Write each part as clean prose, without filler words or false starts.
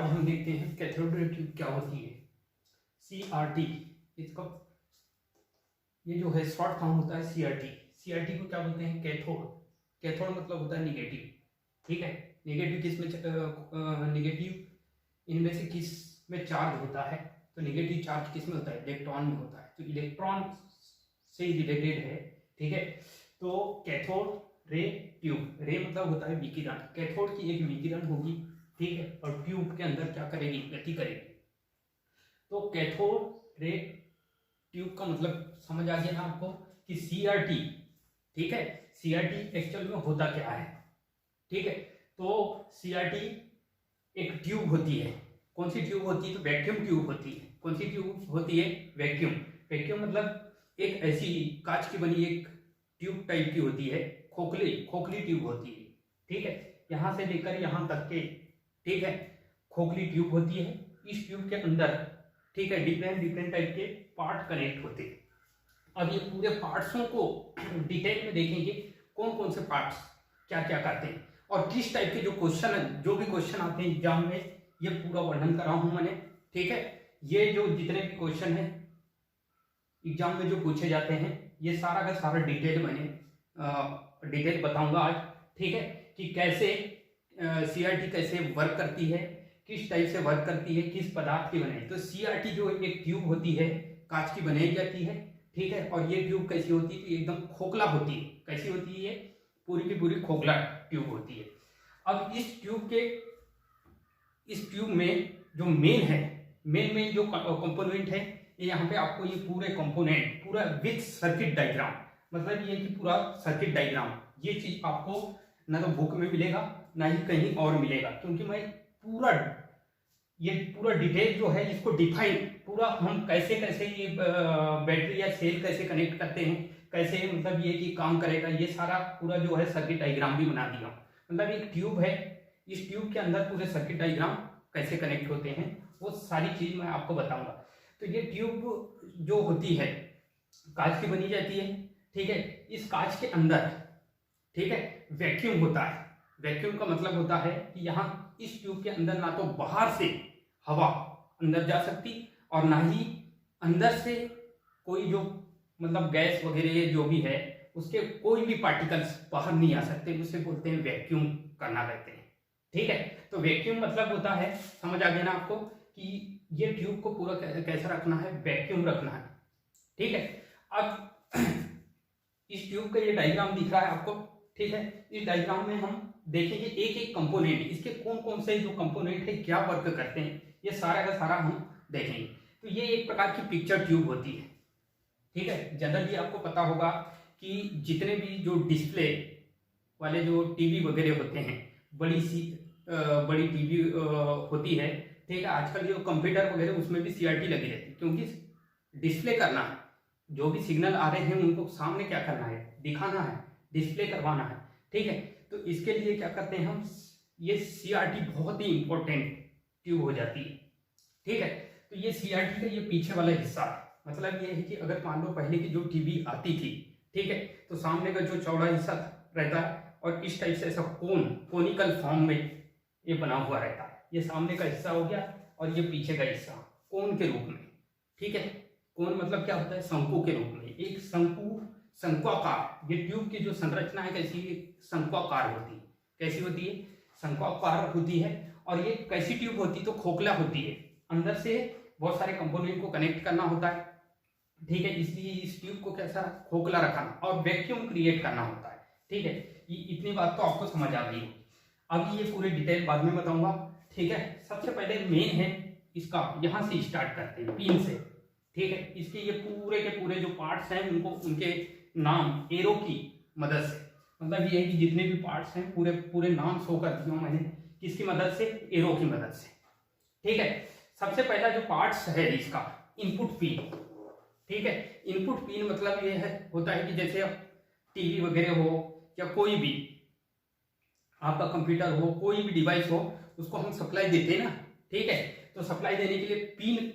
आज हम देखते हैं कैथोड रे ट्यूब क्या होती है। CRT, इसका ये जो है शॉर्ट फॉर्म होता है CRT। CRT को क्या बोलते हैं? कैथोड। कैथोड मतलब होता है निगेटिव। ठीक है, निगेटिव किस में निगेटिव इनमें से किस में चार्ज होता है? तो निगेटिव चार्ज किस में होता है? इलेक्ट्रॉन में होता है। तो इलेक्ट्रॉन से रिलेटेड है। ठीक है, तो कैथोड रे ट्यूब, रे मतलब होता है विकिरण। कैथोड की एक विकिरण होगी, ठीक है, और ट्यूब के अंदर क्या करेगी? गति करेगी। तो कैथोड रे ट्यूब का मतलब समझ आ गया ना आपको कि CRT। ठीक है, CRT एक्चुअल में होता क्या है? ठीक है, तो CRT एक ट्यूब होती है। कौन सी ट्यूब होती है? तो वैक्यूम ट्यूब होती है। कौन सी ट्यूब होती है? वैक्यूम। वैक्यूम मतलब एक ऐसी कांच की बनी एक ट्यूब टाइप की होती है, खोखली खोखली ट्यूब होती है। ठीक है, यहां से लेकर यहां तक के, ठीक है, खोखली ट्यूब होती है। इस ट्यूब के अंदर, ठीक है, डिफरेंट डिफरेंट टाइप के पार्ट कनेक्ट होते हैं। अब ये पूरे पार्ट्सों को डिटेल में देखेंगे, कौन कौन से पार्ट्स क्या क्या करते हैं और किस टाइप के जो क्वेश्चन है, जो भी क्वेश्चन आते हैं एग्जाम में, ये पूरा वर्णन करा हूं मैंने। ठीक है, ये जो जितने भी क्वेश्चन है एग्जाम में जो पूछे जाते हैं, ये सारा का सारा डिटेल मैंने डिटेल बताऊंगा आज। ठीक है, कि कैसे CRT कैसे वर्क करती है, किस टाइप से वर्क करती है, किस पदार्थ की बनाई। तो CRT जो एक ट्यूब होती है, कांच की बनाई जाती है। ठीक है, और ये ट्यूब कैसी होती है? एकदम खोखला होती है। कैसी होती है? पूरी की पूरी खोखला ट्यूब होती है। अब इस ट्यूब में जो मेन जो कंपोनेंट है, ये यहाँ पे आपको ये पूरे कंपोनेंट पूरा विथ सर्किट डायग्राम, मतलब ये कि पूरा सर्किट डायग्राम, ये चीज आपको ना तो बुक में मिलेगा ना ही कहीं और मिलेगा, क्योंकि मैं ये पूरा डिटेल जो है इसको डिफाइन पूरा हम कैसे कैसे ये बैटरी या सेल कैसे कनेक्ट करते हैं, कैसे मतलब ये कि काम करेगा, ये सारा पूरा जो है सर्किट डायग्राम भी बना दिया। मतलब एक ट्यूब है, इस ट्यूब के अंदर पूरे सर्किट डायग्राम कैसे कनेक्ट होते हैं, वो सारी चीज मैं आपको बताऊंगा। तो ये ट्यूब जो होती है कांच की बनी जाती है। ठीक है, इस कांच के अंदर, ठीक है, वैक्यूम होता है। वैक्यूम का मतलब होता है कि यहाँ इस ट्यूब के अंदर ना तो बाहर से हवा अंदर जा सकती और ना ही अंदर से कोई जो मतलब गैस वगैरह जो भी है उसके कोई भी पार्टिकल्स बाहर नहीं आ सकते। उसे बोलते हैं वैक्यूम करना कहते हैं। ठीक है, तो वैक्यूम मतलब होता है, समझ आ गया ना आपको कि ये ट्यूब को पूरा कैसा रखना है? वैक्यूम रखना है। ठीक है, अब इस ट्यूब का ये डायग्राम दिख रहा है आपको। ठीक है, इस डायग्राम में हम देखेंगे एक एक कंपोनेंट, इसके कौन कौन से जो कंपोनेंट है क्या वर्क करते हैं, ये सारा का सारा हम देखेंगे। तो ये एक प्रकार की पिक्चर ट्यूब होती है। ठीक है, जनरली आपको पता होगा कि जितने भी जो डिस्प्ले वाले जो टीवी वगैरह होते हैं, बड़ी टीवी होती है। ठीक है, आजकल जो कंप्यूटर वगैरह उसमें भी CRT लगी रहती है, क्योंकि डिस्प्ले करना है, जो भी सिग्नल आ रहे हैं उनको सामने क्या करना है? दिखाना है, डिस्प्ले करवाना है। ठीक है, तो इसके लिए क्या करते हैं हम? ये CRT बहुत ही इंपॉर्टेंट ट्यूब हो जाती है। ठीक है, तो ये CRT का ये पीछे वाला हिस्सा है। मतलब ये है कि अगर मान लो पहले की जो टीवी आती थी, ठीक है, तो सामने का जो चौड़ा हिस्सा रहता है और इस टाइप से ऐसा कोनिकल फॉर्म में ये बना हुआ रहता है। ये सामने का हिस्सा हो गया और ये पीछे का हिस्सा कोन के रूप में। ठीक है, कोन मतलब क्या होता है? शंकु के रूप में, एक शंक्वाकार। ये ट्यूब की जो संरचना है कैसी? शंक्वाकार होती है। कैसी होती है? शंक्वाकार होती है। और ये कैसी ट्यूब होती है? तो खोखला होती है, अंदर से बहुत सारे कंपोनेंट को कनेक्ट करना होता है। ठीक है, इसलिए इस ट्यूब को कैसा? खोखला रखना और वैक्यूम क्रिएट करना होता है। ठीक है, ये इतनी बात तो आपको समझ आ गई। अब ये पूरे डिटेल बाद में बताऊंगा। ठीक है, सबसे पहले मेन है इसका, यहां से स्टार्ट करते हैं पिन से। ठीक है, इसके ये पूरे के पूरे जो पार्ट्स हैं उनको उनके नाम एरो की मदद से, मतलब ये है कि जितने भी पार्ट्स हैं पूरे पूरे नाम शो कर दिया मैंने, किसकी मदद से? एरो की मदद से। ठीक है, सबसे पहला जो पार्ट्स है इसका, इनपुट पिन। ठीक है, इनपुट पिन मतलब ये है होता है कि जैसे टीवी वगैरह हो या कोई भी आपका कंप्यूटर हो, कोई भी डिवाइस हो, उसको हम सप्लाई देते हैं ना। ठीक है, तो सप्लाई देने के लिए पिन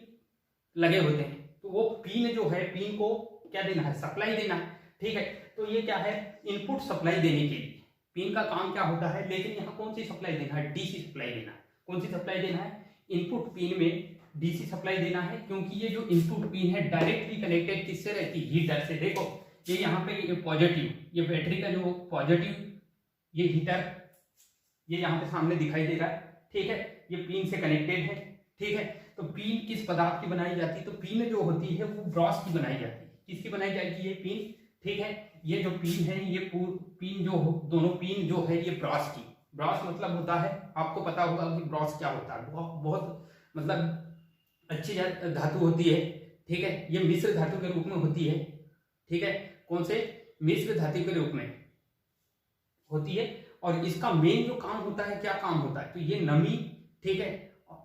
लगे होते हैं, तो वो पिन जो है, पिन को क्या देना है? सप्लाई देना है। ठीक है, तो ये क्या है? इनपुट सप्लाई देने के लिए पिन का काम क्या होता है? लेकिन यहाँ कौन सी सप्लाई देना है? DC सप्लाई देना है। कौन सी सप्लाई देना है? इनपुट पिन में डीसी सप्लाई देना है, क्योंकि ये जो इनपुट पिन है डायरेक्टली कनेक्टेड किससे रहती है, हीटर से। देखो ये यहाँ पे ये पॉजिटिव, ये बैटरी का जो पॉजिटिव, ये हीटर, ये यहाँ पे सामने दिखाई दे रहा है, ठीक है, ये पिन से कनेक्टेड है, ठीक है। तो पिन किस पदार्थ की बनाई जाती है, तो पिन जो होती है वो ब्रॉस की बनाई जाती है। किसकी बनाई जाएगी, ये पिन, ठीक है। ये जो पिन है, ये पिन जो दोनों पिन जो है ये ब्रॉस की, ब्रॉस मतलब होता है, आपको पता होगा कि ब्रॉस क्या होता है, बहुत मतलब अच्छी धातु होती है, ठीक है। ये मिश्र धातु के रूप में होती है, ठीक है। कौन से, मिश्र धातु के रूप में होती है। और इसका मेन जो काम होता है, क्या काम होता है, तो ये नमी, ठीक है,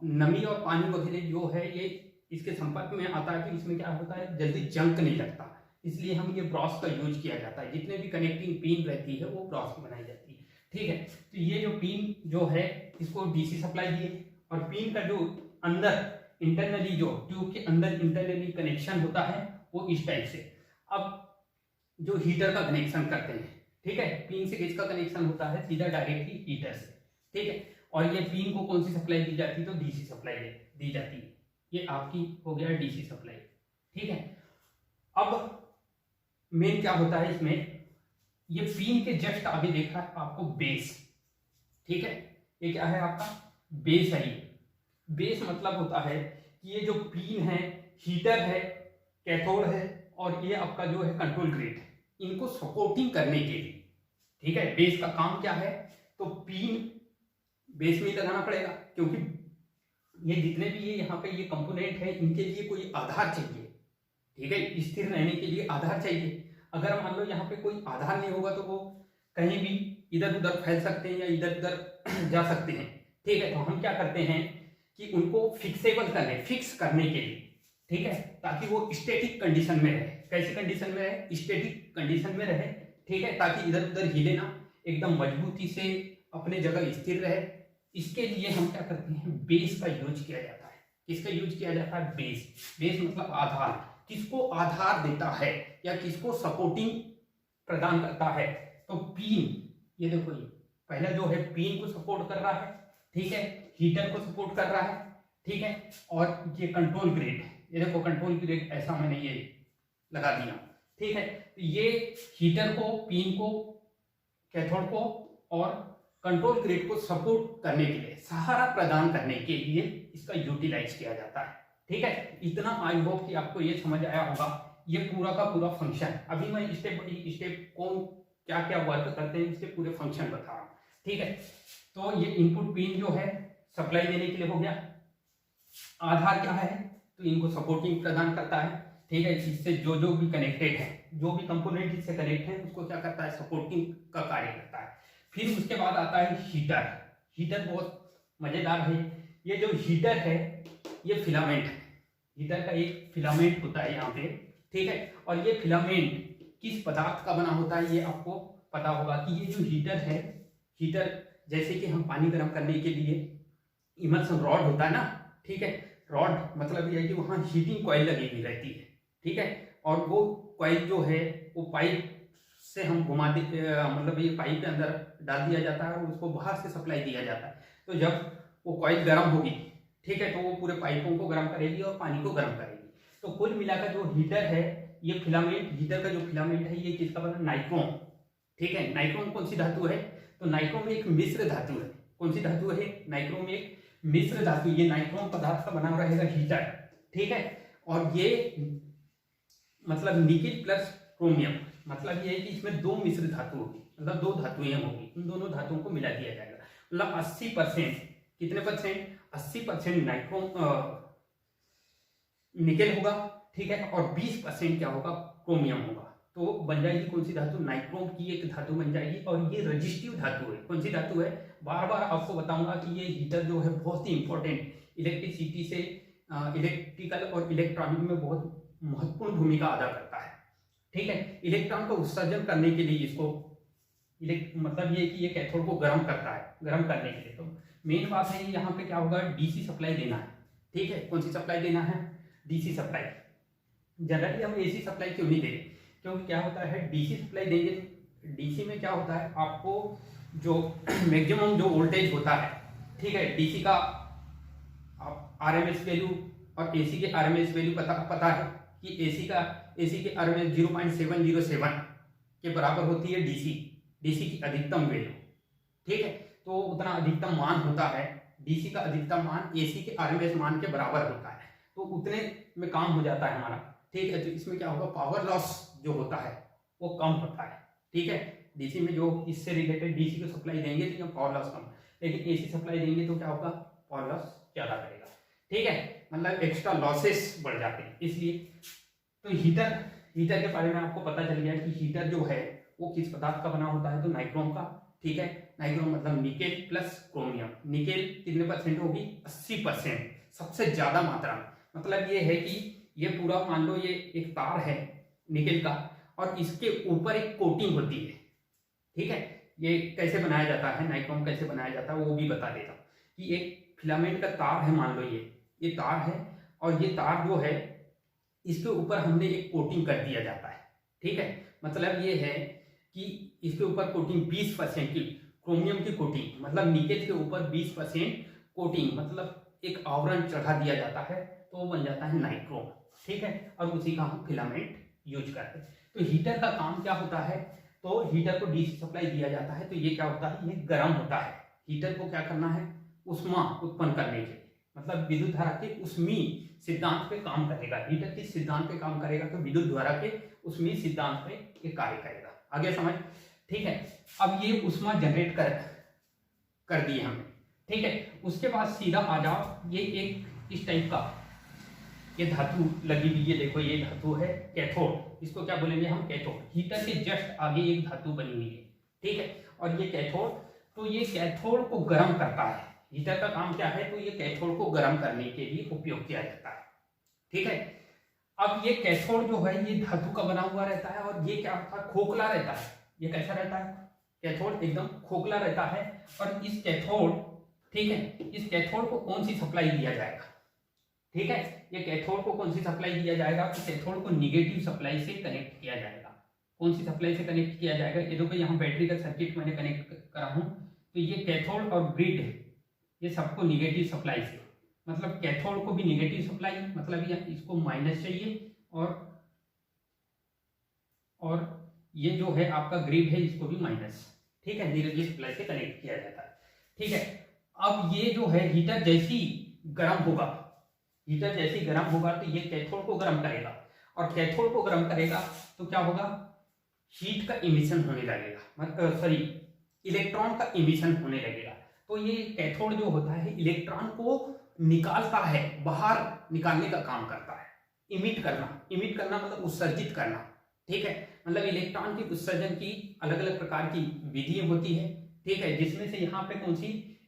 नमी और पानी वगैरह जो है ये इसके संपर्क में आता है, तो इसमें क्या होता है, जल्दी जंग नहीं लगता, इसलिए हम ये ब्रॉस का यूज किया जाता है। जितने भी कनेक्टिंग पिन रहती है वो ब्रॉस की बनाई जाती है, ठीक है। तो ये जो पिन जो है इसको डीसी सप्लाई दिए, और पिन का जो अंदर इंटरनली जो ट्यूब के अंदर इंटरनली कनेक्शन होता है वो इस टाइप से। अब जो हीटर का कनेक्शन करते हैं, ठीक है, पिन से किसका कनेक्शन होता है, सीधा डायरेक्टली हीटर से, ठीक है। और ये पिन को कौन सी सप्लाई दी जाती है, तो डीसी सप्लाई दी जाती है। ये आपकी हो गया डीसी सप्लाई, ठीक है। अब मेन क्या होता है इसमें, ये पिन के जस्ट आगे देखा है आपको बेस, ठीक है। ये क्या है आपका बेस है। ये बेस मतलब होता है कि ये जो पिन है, हीटर है, कैथोड है, और ये आपका जो है कंट्रोल ग्रिड है, इनको सपोर्टिंग करने के लिए, ठीक है। बेस का काम क्या है, तो पिन बेस में ही लगाना पड़ेगा, क्योंकि ये जितने भी ये यहाँ पे ये कंपोनेंट है इनके लिए कोई आधार चाहिए, ठीक है, स्थिर रहने के लिए आधार चाहिए। अगर मान लो यहाँ पे कोई आधार नहीं होगा तो वो कहीं भी इधर उधर फैल सकते हैं या इधर उधर जा सकते हैं, ठीक है। तो हम क्या करते हैं कि उनको फिक्सेबल फिक्स करने के लिए, ठीक है, ताकि वो स्टैटिक कंडीशन में रहे। कैसी कंडीशन में रहे, स्टैटिक कंडीशन में रहे, ठीक है, ताकि इधर उधर हिले ना, एकदम मजबूती से अपने जगह स्थिर रहे। इसके लिए हम क्या करते हैं, बेस का यूज किया जाता है। किसका यूज किया जाता है, बेस। बेस मतलब आधार, किसको आधार देता है या किसको सपोर्टिंग प्रदान करता है, तो पिन, ये देखो ये पहला जो है पिन को सपोर्ट कर रहा है, ठीक है, हीटर को सपोर्ट कर रहा है, ठीक है। और ये कंट्रोल ग्रिड, ये देखो कंट्रोल ग्रिड ऐसा मैंने ये लगा दिया, ठीक है। तो ये हीटर को, पिन को, कैथोड को और कंट्रोल ग्रिड को सपोर्ट करने के लिए, सहारा प्रदान करने के लिए इसका यूटिलाइज किया जाता है, ठीक है। इतना आई होप कि आपको ये समझ आया होगा, ये पूरा का पूरा फंक्शन। अभी मैं स्टेप बाई स्टेप कौन क्या क्या वर्क करते हैं इसके पूरे फंक्शन बता रहा हूँ, ठीक है। तो ये इनपुट पिन जो है सप्लाई देने के लिए हो गया। आधार क्या है, तो इनको सपोर्टिंग प्रदान करता है, ठीक है। इससे जो भी कनेक्टेड है, जो भी कंपोनेंट इससे कनेक्ट है उसको क्या करता है, सपोर्टिंग का कार्य करता है। फिर उसके बाद आता है हीटर। हीटर बहुत मजेदार है। ये जो हीटर है ये फिलामेंट है, हीटर का एक फिलामेंट होता है यहाँ पे, ठीक है। और ये फिलामेंट किस पदार्थ का बना होता है ये आपको पता होगा कि ये जो हीटर है, हीटर जैसे कि हम पानी गर्म करने के लिए इमल्सन रॉड होता है ना, ठीक है। रॉड मतलब ये है कि वहाँ हीटिंग कॉइल लगी हुई रहती है, ठीक है। और वो कॉइल जो है वो पाइप से हम घुमाते, मतलब ये पाइप के अंदर डाल दिया जाता है और उसको बाहर से सप्लाई दिया जाता है। तो जब वो कॉइल गर्म होगी, ठीक है, तो वो पूरे पाइपों को गर्म करेगी और पानी को गर्म करेगी। तो कुल मिलाकर जो हीटर है, ये फिलामेंट, हीटर का जो फिलामेंट है ये किसका बना, नाइक्रोम, ठीक है। नाइक्रोम कौन सी धातु है, तो नाइक्रोम एक मिश्र धातु है। कौन सी धातु है, नाइक्रोम एक मिश्र धातु। ये नाइक्रोम पदार्थ का बना रहेगा हीटर, ठीक है। और ये मतलब निकेल प्लस क्रोमियम, मतलब ये है कि इसमें दो मिश्र धातु होगी, मतलब दो धातुएं होगी, उन दोनों धातुओं को मिला दिया जाएगा। मतलब 80%, कितने परसेंट, 80% नाइक्रोम निकेल होगा, ठीक है। और 20% क्या होगा, क्रोमियम होगा। तो बन जाएगी कौन सी धातु, नाइक्रोम की एक धातु बन जाएगी। और ये रजिस्टिव धातु है। कौन सी धातु है, बार बार आपको बताऊंगा कि ये हीटर जो है बहुत ही इंपॉर्टेंट, इलेक्ट्रिसिटी से इलेक्ट्रिकल और इलेक्ट्रॉनिक में बहुत महत्वपूर्ण भूमिका अदा करता है, ठीक है। इलेक्ट्रॉन को उत्सर्जन करने के लिए इसको मतलब ये कि ये कैथोड को गर्म करता है, गर्म करने के लिए। तो मेन बात है यहाँ पे क्या होगा, डीसी सप्लाई देना है, ठीक है। कौन सी सप्लाई देना है, डीसी सप्लाई। जनरली हम एसी सप्लाई क्यों नहीं दे रहे, क्योंकि क्या होता है डीसी सप्लाई देंगे, डीसी में क्या होता है, आपको जो मैक्सिमम जो वोल्टेज होता है, ठीक है, डीसी का आप आरएमएस वैल्यू और एसी के आरएमएस वैल्यू पता है कि एसी के आरएमएस 0.707 के बराबर होती है डीसी की अधिकतम वैल्यू। ठीक है, तो उतना अधिकतम मान होता है, डीसी का अधिकतम मान एसी के आरएमएस मान के बराबर होता है, तो उतने में काम हो जाता है हमारा। ठीक है, तो इसमें क्या होगा, पावर लॉस जो होता है वो कम होता है। ठीक है, डीसी में जो इससे रिलेटेड डीसी को सप्लाई देंगे तो यहाँ पावर लॉस कम, लेकिन एसी सप्लाई देंगे तो क्या होगा, पावर लॉस ज्यादा करेगा। ठीक है, मतलब एक्स्ट्रा लॉसेस बढ़ जाते हैं। इसलिए तो हीटर के बारे में आपको पता चल गया कि हीटर जो है वो किस पदार्थ का बना होता है, तो नाइक्रोम का। ठीक है, नाइक्रोम मतलब निकेल प्लस क्रोमियम। निकेल कितने परसेंट होगी, 80%, सबसे ज्यादा मात्रा में। मतलब ये है कि ये पूरा मान लो ये एक तार है निकेल का और इसके ऊपर एक कोटिंग होती है। ठीक है, ये कैसे बनाया जाता है, नाइक्रोम कैसे बनाया जाता है वो भी बता देता हूँ कि एक फिलामेंट का तार है, मान लो ये तार है और ये तार जो है इसके ऊपर हमने एक कोटिंग कर दिया जाता है। ठीक है, मतलब ये है कि इसके ऊपर कोटिंग 20% की क्रोमियम की कोटिंग, मतलब निकेल के ऊपर 20% कोटिंग, मतलब एक आवरण चढ़ा दिया जाता है, तो वो बन जाता है नाइक्रोम। ठीक है, और उसी का हम फिलामेंट यूज करते हैं। तो हीटर का काम क्या होता है, तो हीटर को डीसी सप्लाई दिया जाता है, तो ये क्या होता है, ये गर्म होता है। हीटर को क्या करना है, उष्मा उत्पन्न करने के लिए, मतलब विद्युत धारा के उष्मी सिद्धांत पे काम करेगा। हीटर किस सिद्धांत पे काम करेगा, तो विद्युत धारा के उष्मी सिद्धांत पे ये कार्य करेगा। आगे समझ। ठीक है, अब ये उष्मा जनरेट कर दिए हमने। ठीक है, उसके बाद सीधा आ जाओ, ये एक इस टाइप का ये धातु लगी हुई है, देखो ये धातु है कैथोड, इसको क्या बोलेंगे हम, कैथोड। हीटर के जस्ट आगे एक धातु बनी हुई है। ठीक है, और ये कैथोड, तो ये कैथोड को गर्म करता है। हीटर का काम क्या है, तो ये कैथोड को गर्म करने के लिए उपयोग किया जाता है। ठीक है, अब ये कैथोड जो है ये धातु का बना हुआ रहता है और ये क्या होता है, खोखला रहता है। ये कैसा रहता है, कैथोड एकदम खोखला रहता है। और इस कैथोड, ठीक है, इस कैथोड को कौन सी सप्लाई दिया जाएगा, ठीक है, ये कैथोड को कौन सी सप्लाई दिया जाएगा, तो कैथोड को निगेटिव सप्लाई से कनेक्ट किया जाएगा। कौन सी सप्लाई से कनेक्ट किया जाएगा, ये देखो यहाँ बैटरी का सर्किट मैंने कनेक्ट करा हूँ, तो ये कैथोड और ग्रिड है, ये सबको निगेटिव सप्लाई से, मतलब कैथोड को भी निगेटिव सप्लाई, मतलब ये इसको माइनस चाहिए, और ये जो है आपका ग्रिड है इसको भी माइनस। ठीक है, निगेटिव सप्लाई से कनेक्ट किया जाता है। ठीक है, अब ये जो है हीटर जैसी गर्म होगा, हीटर जैसे गर्म होगा तो ये कैथोड को गर्म करेगा, और कैथोड को गर्म करेगा तो क्या होगा, हीट का इमिशन होने लगेगा, सॉरी इलेक्ट्रॉन का इमिशन होने लगेगा। तो ये कैथोड जो होता है इलेक्ट्रॉन को निकालता है, बाहर निकालने का काम करता है। इमिट करना मतलब उत्सर्जित करना। ठीक है, मतलब इलेक्ट्रॉन की उत्सर्जन की अलग अलग प्रकार की विधि होती है। ठीक है, जिसमें से यहाँ पे कौन सी,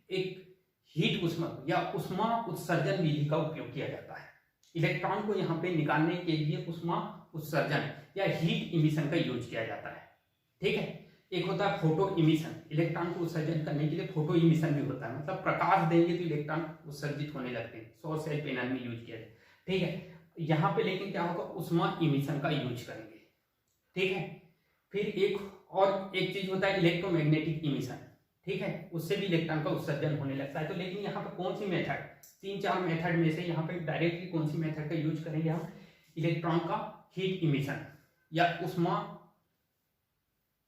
एक हीट उष्मा या उष्मा उत्सर्जन विधि का उपयोग किया जाता है। इलेक्ट्रॉन को यहाँ पे निकालने के लिए उष्मा उत्सर्जन या हीट इमिशन का यूज किया जाता है। ठीक है, एक होता है फोटो इमिशन, इलेक्ट्रॉन को उत्सर्जन करने के लिए फोटो इमिशन भी होता है, मतलब प्रकाश देंगे तो इलेक्ट्रॉन उत्सर्जित होने लगते हैं, सौर सेल पैनल में यूज किया जाए। ठीक है, यहाँ पे लेकिन क्या होगा, उष्मा इमिशन का यूज करेंगे। ठीक है, फिर एक चीज होता है इलेक्ट्रोमैग्नेटिक इमिशन। ठीक है, उससे भी इलेक्ट्रॉन का उत्सर्जन होने लगता है। तो लेकिन यहाँ पे कौन सी मेथड, 3-4 मेथड में से यहाँ पे डायरेक्टली कौन सी मेथड का यूज करेंगे हम, इलेक्ट्रॉन का हीट इमिशन या उष्मा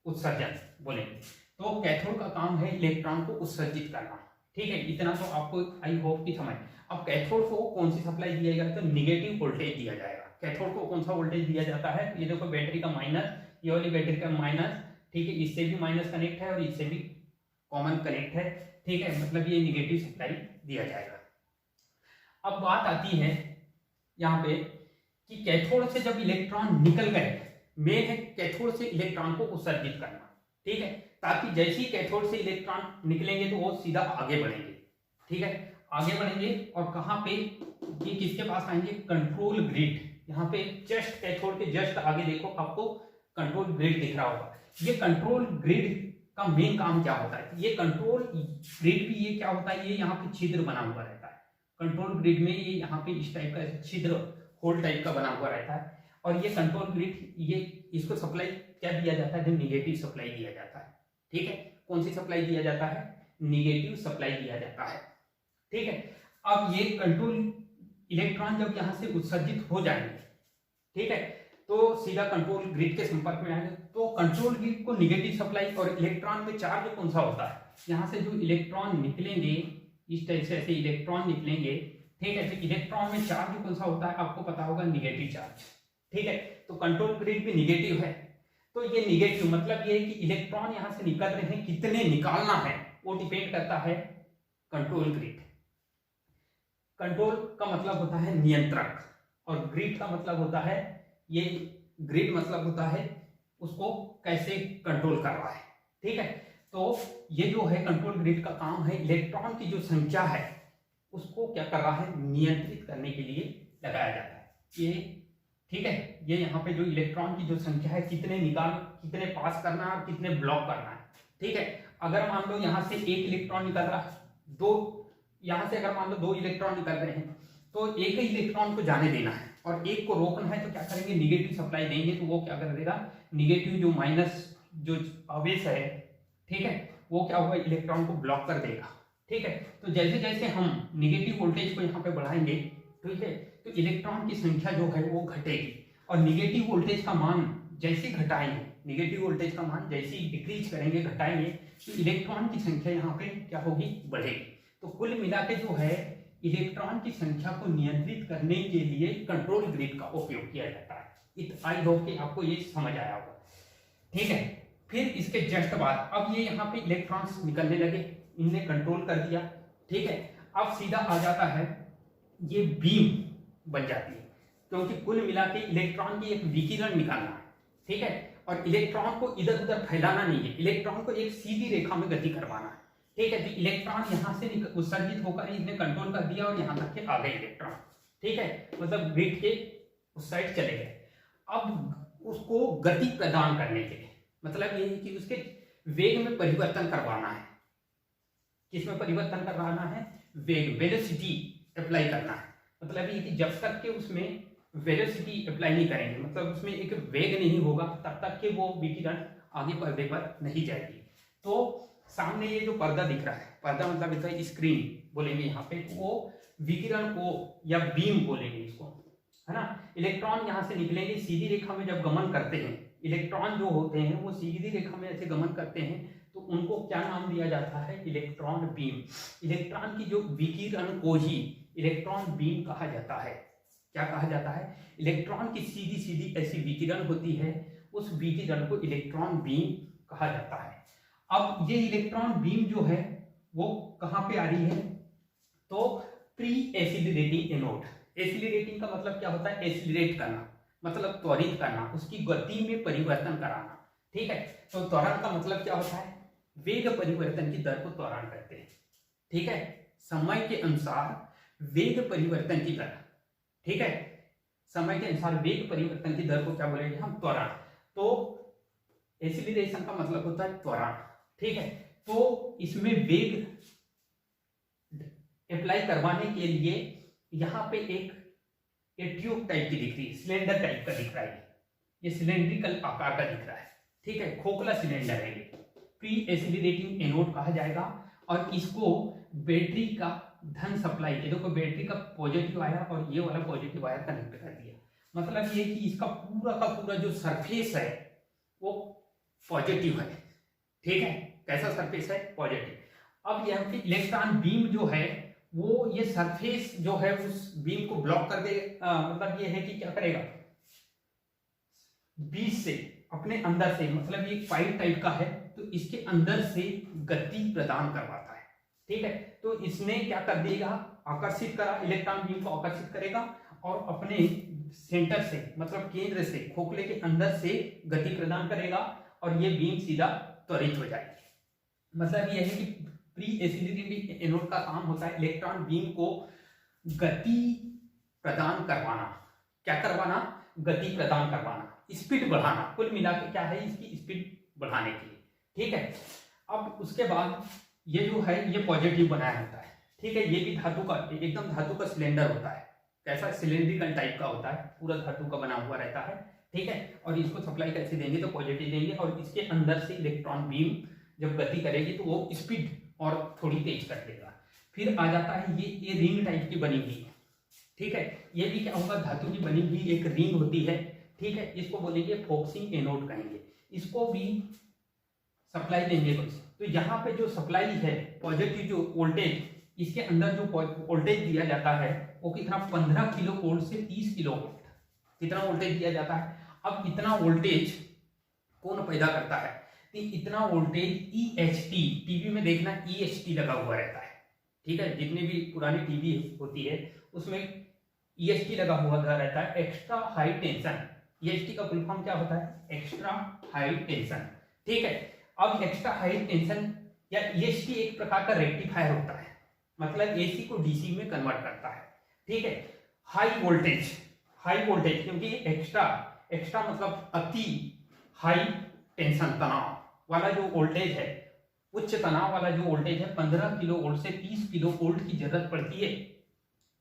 उत्सर्जन बोलेंगे। तो कैथोड का काम है इलेक्ट्रॉन को उत्सर्जित करना। ठीक है, इतना तो आपको आई होप की समझ। अब कैथोड को कौन सी सप्लाई दिया जाएगा, तो निगेटिव वोल्टेज दिया जाएगा। कैथोड को कौन सा वोल्टेज दिया जाता है, ये देखो बैटरी का माइनस, ये वाली बैटरी का माइनस। ठीक है, इससे भी माइनस कनेक्ट है और इससे भी कॉमन कनेक्ट है। ठीक है, मतलब ये निगेटिव सप्लाई दिया जाएगा। अब बात आती है यहाँ पे कि कैथोड से जब इलेक्ट्रॉन निकल गए, मेन है कैथोड से इलेक्ट्रॉन को उत्सर्जित करना। ठीक है, ताकि जैसे ही कैथोड से इलेक्ट्रॉन निकलेंगे तो वो सीधा आगे बढ़ेंगे। ठीक है, आगे बढ़ेंगे और कहाँ पे, ये किसके पास आएंगे, कंट्रोल ग्रिड। यहाँ पे जस्ट कैथोड के जस्ट आगे देखो आपको कंट्रोल ग्रिड दिख रहा होगा। ये कंट्रोल ग्रिड का मेन काम क्या होता है, ये कंट्रोल ग्रिड भी ये क्या होता है, ये यहाँ पे छिद्र बना हुआ रहता है। कंट्रोल ग्रिड में ये यहाँ पे इस टाइप का छिद्र होल टाइप का बना हुआ रहता है। और ये कंट्रोल ग्रिड, ये इसको सप्लाई क्या दिया जाता है, निगेटिव सप्लाई दिया जाता है। ठीक है, कौन सी सप्लाई दिया जाता है, निगेटिव सप्लाई दिया जाता है। ठीक है, अब ये कंट्रोल इलेक्ट्रॉन जब यहाँ से उत्सर्जित हो जाएंगे, ठीक है, तो सीधा कंट्रोल ग्रिड के संपर्क में आएंगे। तो कंट्रोल ग्रिड को निगेटिव सप्लाई और इलेक्ट्रॉन में चार्ज कौन सा होता है, यहाँ से जो इलेक्ट्रॉन निकलेंगे इस टाइप से ऐसे इलेक्ट्रॉन निकलेंगे, ठीक है, तो इलेक्ट्रॉन में चार्ज कौन सा होता है आपको पता होगा, निगेटिव चार्ज, ठीक है। तो कंट्रोल ग्रिड भी निगेटिव है, तो ये निगेटिव मतलब ये है कि इलेक्ट्रॉन यहाँ से निकल रहे हैं, कितने निकालना है वो डिपेंड करता है कंट्रोल ग्रिड। कंट्रोल का मतलब होता है नियंत्रक और ग्रिड का मतलब होता है, ये ग्रिड मतलब होता है उसको कैसे कंट्रोल कर रहा है, ठीक है। तो ये जो है कंट्रोल ग्रिड का काम है इलेक्ट्रॉन की जो संख्या है उसको क्या कर रहा है, नियंत्रित करने के लिए लगाया जाता है ये, ठीक है। ये यहाँ पे जो इलेक्ट्रॉन की जो संख्या है, कितने कितने पास करना है और कितने ब्लॉक करना है, ठीक है। अगर मान लो यहाँ से एक इलेक्ट्रॉन निकल रहा है, यहाँ से अगर मान लो 2 इलेक्ट्रॉन निकल रहे हैं, तो एक ही इलेक्ट्रॉन को जाने देना है और एक को रोकना है, तो क्या करेंगे, निगेटिव सप्लाई देंगे। तो वो क्या कर देगा, निगेटिव जो माइनस जो आवेश है, ठीक है, वो क्या होगा, इलेक्ट्रॉन को ब्लॉक कर देगा, ठीक है। तो जैसे जैसे हम निगेटिव वोल्टेज को यहाँ पे बढ़ाएंगे, ठीक है, तो इलेक्ट्रॉन की संख्या जो है वो घटेगी और निगेटिव वोल्टेज का मान जैसे घटाएंगे, निगेटिव वोल्टेज का मान जैसे ही डिक्रीज करेंगे, घटाएंगे, तो इलेक्ट्रॉन की संख्या यहाँ पे क्या होगी, बढ़ेगी। तो कुल मिला के जो है इलेक्ट्रॉन की संख्या को नियंत्रित करने के लिए कंट्रोल ग्रिड का उपयोग किया जाता है। आई होप कि आपको ये समझ आया होगा, ठीक है। फिर इसके जस्ट बाद अब ये यहाँ पे इलेक्ट्रॉन्स निकलने लगे, इनने कंट्रोल कर दिया, ठीक है। अब सीधा आ जाता है ये बीम बन जाती है, क्योंकि कुल मिला के इलेक्ट्रॉन की एक विकिरण निकालना है, ठीक है, और इलेक्ट्रॉन को इधर उधर फैलाना नहीं है, इलेक्ट्रॉन को एक सीधी रेखा में गति करवाना है, ठीक है। तो इलेक्ट्रॉन यहाँ से उत्सर्जित होकर इसने कंट्रोल कर दिया और यहाँ तक के आ गए इलेक्ट्रॉन, ठीक है, मतलब ग्रिड के उस साइड चले गए। अब उसको गति प्रदान करने के लिए मतलब ये है कि उसके वेग में परिवर्तन करवाना है। किसमें परिवर्तन करवाना है, वेग, वेलोसिटी अप्लाई करना है। मतलब ये कि जब तक के उसमें वेलोसिटी अप्लाई नहीं करेंगे, मतलब उसमें एक वेग नहीं होगा, तब तक के वो विकिरण आगे पर्दे पर नहीं जाएगी। तो सामने ये जो पर्दा दिख रहा है, पर्दा मतलब होता है स्क्रीन बोलेंगे यहाँ पे, वो विकिरण को या बीम बोलेंगे इसको, है ना। इलेक्ट्रॉन यहाँ से निकलेंगे, सीधी रेखा में जब गमन करते हैं, इलेक्ट्रॉन जो होते हैं वो सीधी रेखा में ऐसे गमन करते हैं, तो उनको क्या नाम दिया जाता है, इलेक्ट्रॉन बीम। इलेक्ट्रॉन की जो विकिरण को ही इलेक्ट्रॉन बीम कहा जाता है। क्या कहा जाता है, इलेक्ट्रॉन की सीधी सीधी ऐसी विकिरण होती है, उस विकिरण को इलेक्ट्रॉन बीम कहा जाता है। अब ये इलेक्ट्रॉन बीम जो है वो कहाँ पे आ रही है, तो प्री एसिलरेटिंग एनोड। एसिलरेटिंग का मतलब क्या होता है, एसिलरेट करना, मतलब त्वरित करना, उसकी गति में परिवर्तन कराना, ठीक है। तो त्वरण का मतलब क्या होता है, वेग परिवर्तन की दर को त्वरण कहते हैं, ठीक है। समय के अनुसार वेग परिवर्तन की दर, ठीक है, समय के अनुसार वेग परिवर्तन की दर को क्या बोलेंगे हम, त्वरण। तो एसिलरेशन का मतलब होता है त्वरण, ठीक है। तो इसमें वेग अप्लाई करवाने के लिए यहाँ पे एक ट्यूब टाइप की दिख रही है, सिलेंडर टाइप का दिख रहा है, ये सिलेंड्रिकल आकार का दिख रहा है, ठीक है, खोखला सिलेंडर है ये, प्री एसिलरेटिंग एनोड कहा जाएगा। और इसको बैटरी का धन सप्लाई, ये देखो बैटरी का पॉजिटिव आया और ये वाला पॉजिटिव वायर कनेक्ट कर दिया, मतलब ये कि इसका पूरा का पूरा जो सरफेस है वो पॉजिटिव है, ठीक है। कैसा सरफेस है, पॉजिटिव। अब यहाँ पे इलेक्ट्रॉन बीम जो है वो ये सरफेस जो है उस बीम को ब्लॉक कर दे, मतलब ये है कि क्या करेगा, बीच से अपने अंदर से, मतलब ये पाइप टाइप का है, तो इसके अंदर से गति प्रदान करवाता है, ठीक है। तो इसने क्या कर देगा, आकर्षित करा, इलेक्ट्रॉन बीम को आकर्षित करेगा और अपने सेंटर से, मतलब केंद्र से, खोखले के अंदर से गति प्रदान करेगा और ये बीम सीधा त्वरित हो जाएगी। मतलब यह है कि प्री एसिलरेटिंग एनोड का काम होता है इलेक्ट्रॉन बीम को गति प्रदान करवाना। क्या करवाना, गति प्रदान करवाना, स्पीड बढ़ाना, कुल मिला के क्या है, इसकी स्पीड बढ़ाने के लिए, ठीक है। अब उसके बाद ये जो है ये पॉजिटिव बनाया होता है, ठीक है। ये भी धातु का, एकदम धातु का सिलेंडर होता है, कैसा, सिलेंड्रिकल टाइप का होता है, पूरा धातु का बना हुआ रहता है, ठीक है। और इसको सप्लाई कैसे देंगे, तो पॉजिटिव देंगे और इसके अंदर से इलेक्ट्रॉन बीम जब गति करेगी तो वो स्पीड और थोड़ी तेज कर देगा। फिर आ जाता है ये रिंग टाइप की बनी हुई है, ठीक है। ये भी क्या होगा, धातु की बनी हुई एक रिंग होती है, ठीक है। इसको बोलेंगे फोकसिंग एनोड कहेंगे। इसको भी सप्लाई देंगे बस। तो यहाँ पे जो सप्लाई है, पॉजिटिव जो वोल्टेज, इसके अंदर जो वोल्टेज दिया जाता है वो कितना, 15 किलो वोल्ट से 30 किलो वोल्ट, कितना वोल्टेज दिया जाता है। अब इतना वोल्टेज कौन पैदा करता है, तो इतना वोल्टेज EHT, टीवी में देखना EHT लगा हुआ रहता है, ठीक है। जितनी भी पुरानी टीवी होती है उसमें EHT लगा हुआ रहता है, एक्स्ट्रा हाई टेंशन। EHT का फुल फॉर्म क्या होता है, एक्स्ट्रा हाई टेंशन, ठीक है। अब एक्स्ट्रा हाई टेंशन या EHT एक प्रकार का रेक्टिफायर होता है, मतलब AC को DC में कन्वर्ट करता है, ठीक है। हाई वोल्टेज क्योंकि एक्स्ट्रा मतलब अति हाई टेंशन, तनाव वाला जो वोल्टेज है, उच्च तनाव वाला जो वोल्टेज है, 15 किलो वोल्ट से 30 किलो वोल्ट की जरूरत पड़ती है।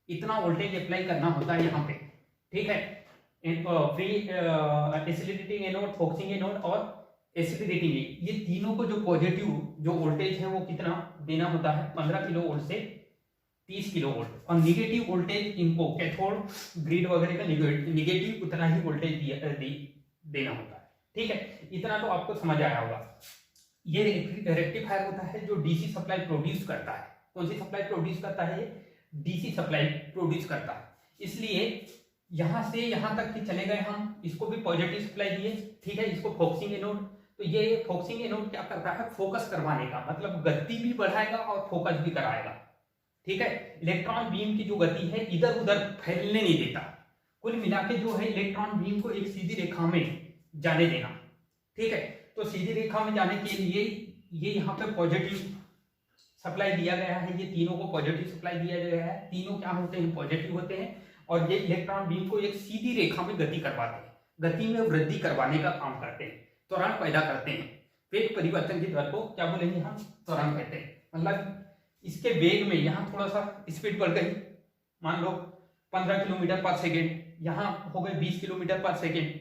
इतना वोल्टेज अप्लाई करना होता है यहाँ पे, ठीक है। Free oscillating anode, focusing anode और एसिलेटिंग, ये तीनों को जो पॉजिटिव जो वोल्टेज है वो कितना देना होता है, 15 किलो वोल्ट से 30 किलो वोल्ट। और निगेटिव वोल्टेज इनको कैथोड ग्रिड वगैरह का निगेटिव उतना ही वोल्टेज देना होता है, ठीक है। इतना तो आपको समझ आया होगा। ये रेक्टिफायर होता है जो डीसी सप्लाई प्रोड्यूस करता है। कौन सी सप्लाई प्रोड्यूस करता है, डीसी सप्लाई प्रोड्यूस करता है। इसलिए यहां से यहां तक कि चले गए हम, इसको भी पॉजिटिव सप्लाई दिए, ठीक है। इसको फोकसिंग एनोड, तो ये फोकसिंग एनोड क्या करता है, फोकस करवाने का मतलब गति भी बढ़ाएगा और फोकस भी कराएगा, ठीक है। इलेक्ट्रॉन बीम की जो गति है इधर उधर फैलने नहीं देता। कुल मिला के जो है इलेक्ट्रॉन बीम को एक सीधी रेखा में जाने देना, ठीक है। तो सीधी रेखा में जाने के लिए ये यहाँ पे पॉजिटिव सप्लाई दिया गया है, ये तीनों को पॉजिटिव सप्लाई दिया गया है। तीनों क्या होते हैं, पॉजिटिव होते हैं और ये इलेक्ट्रॉन बीम को एक सीधी रेखा में गति करवाते हैं, गति में वृद्धि करवाने का काम करते हैं, त्वरण पैदा करते हैं। वेग परिवर्तन की दर को क्या बोलेंगे हम, त्वरण कहते हैं। मतलब इसके वेग में यहाँ थोड़ा सा स्पीड बढ़ गई, मान लो 15 किलोमीटर पर सेकेंड, यहाँ हो गए 20 किलोमीटर पर सेकेंड,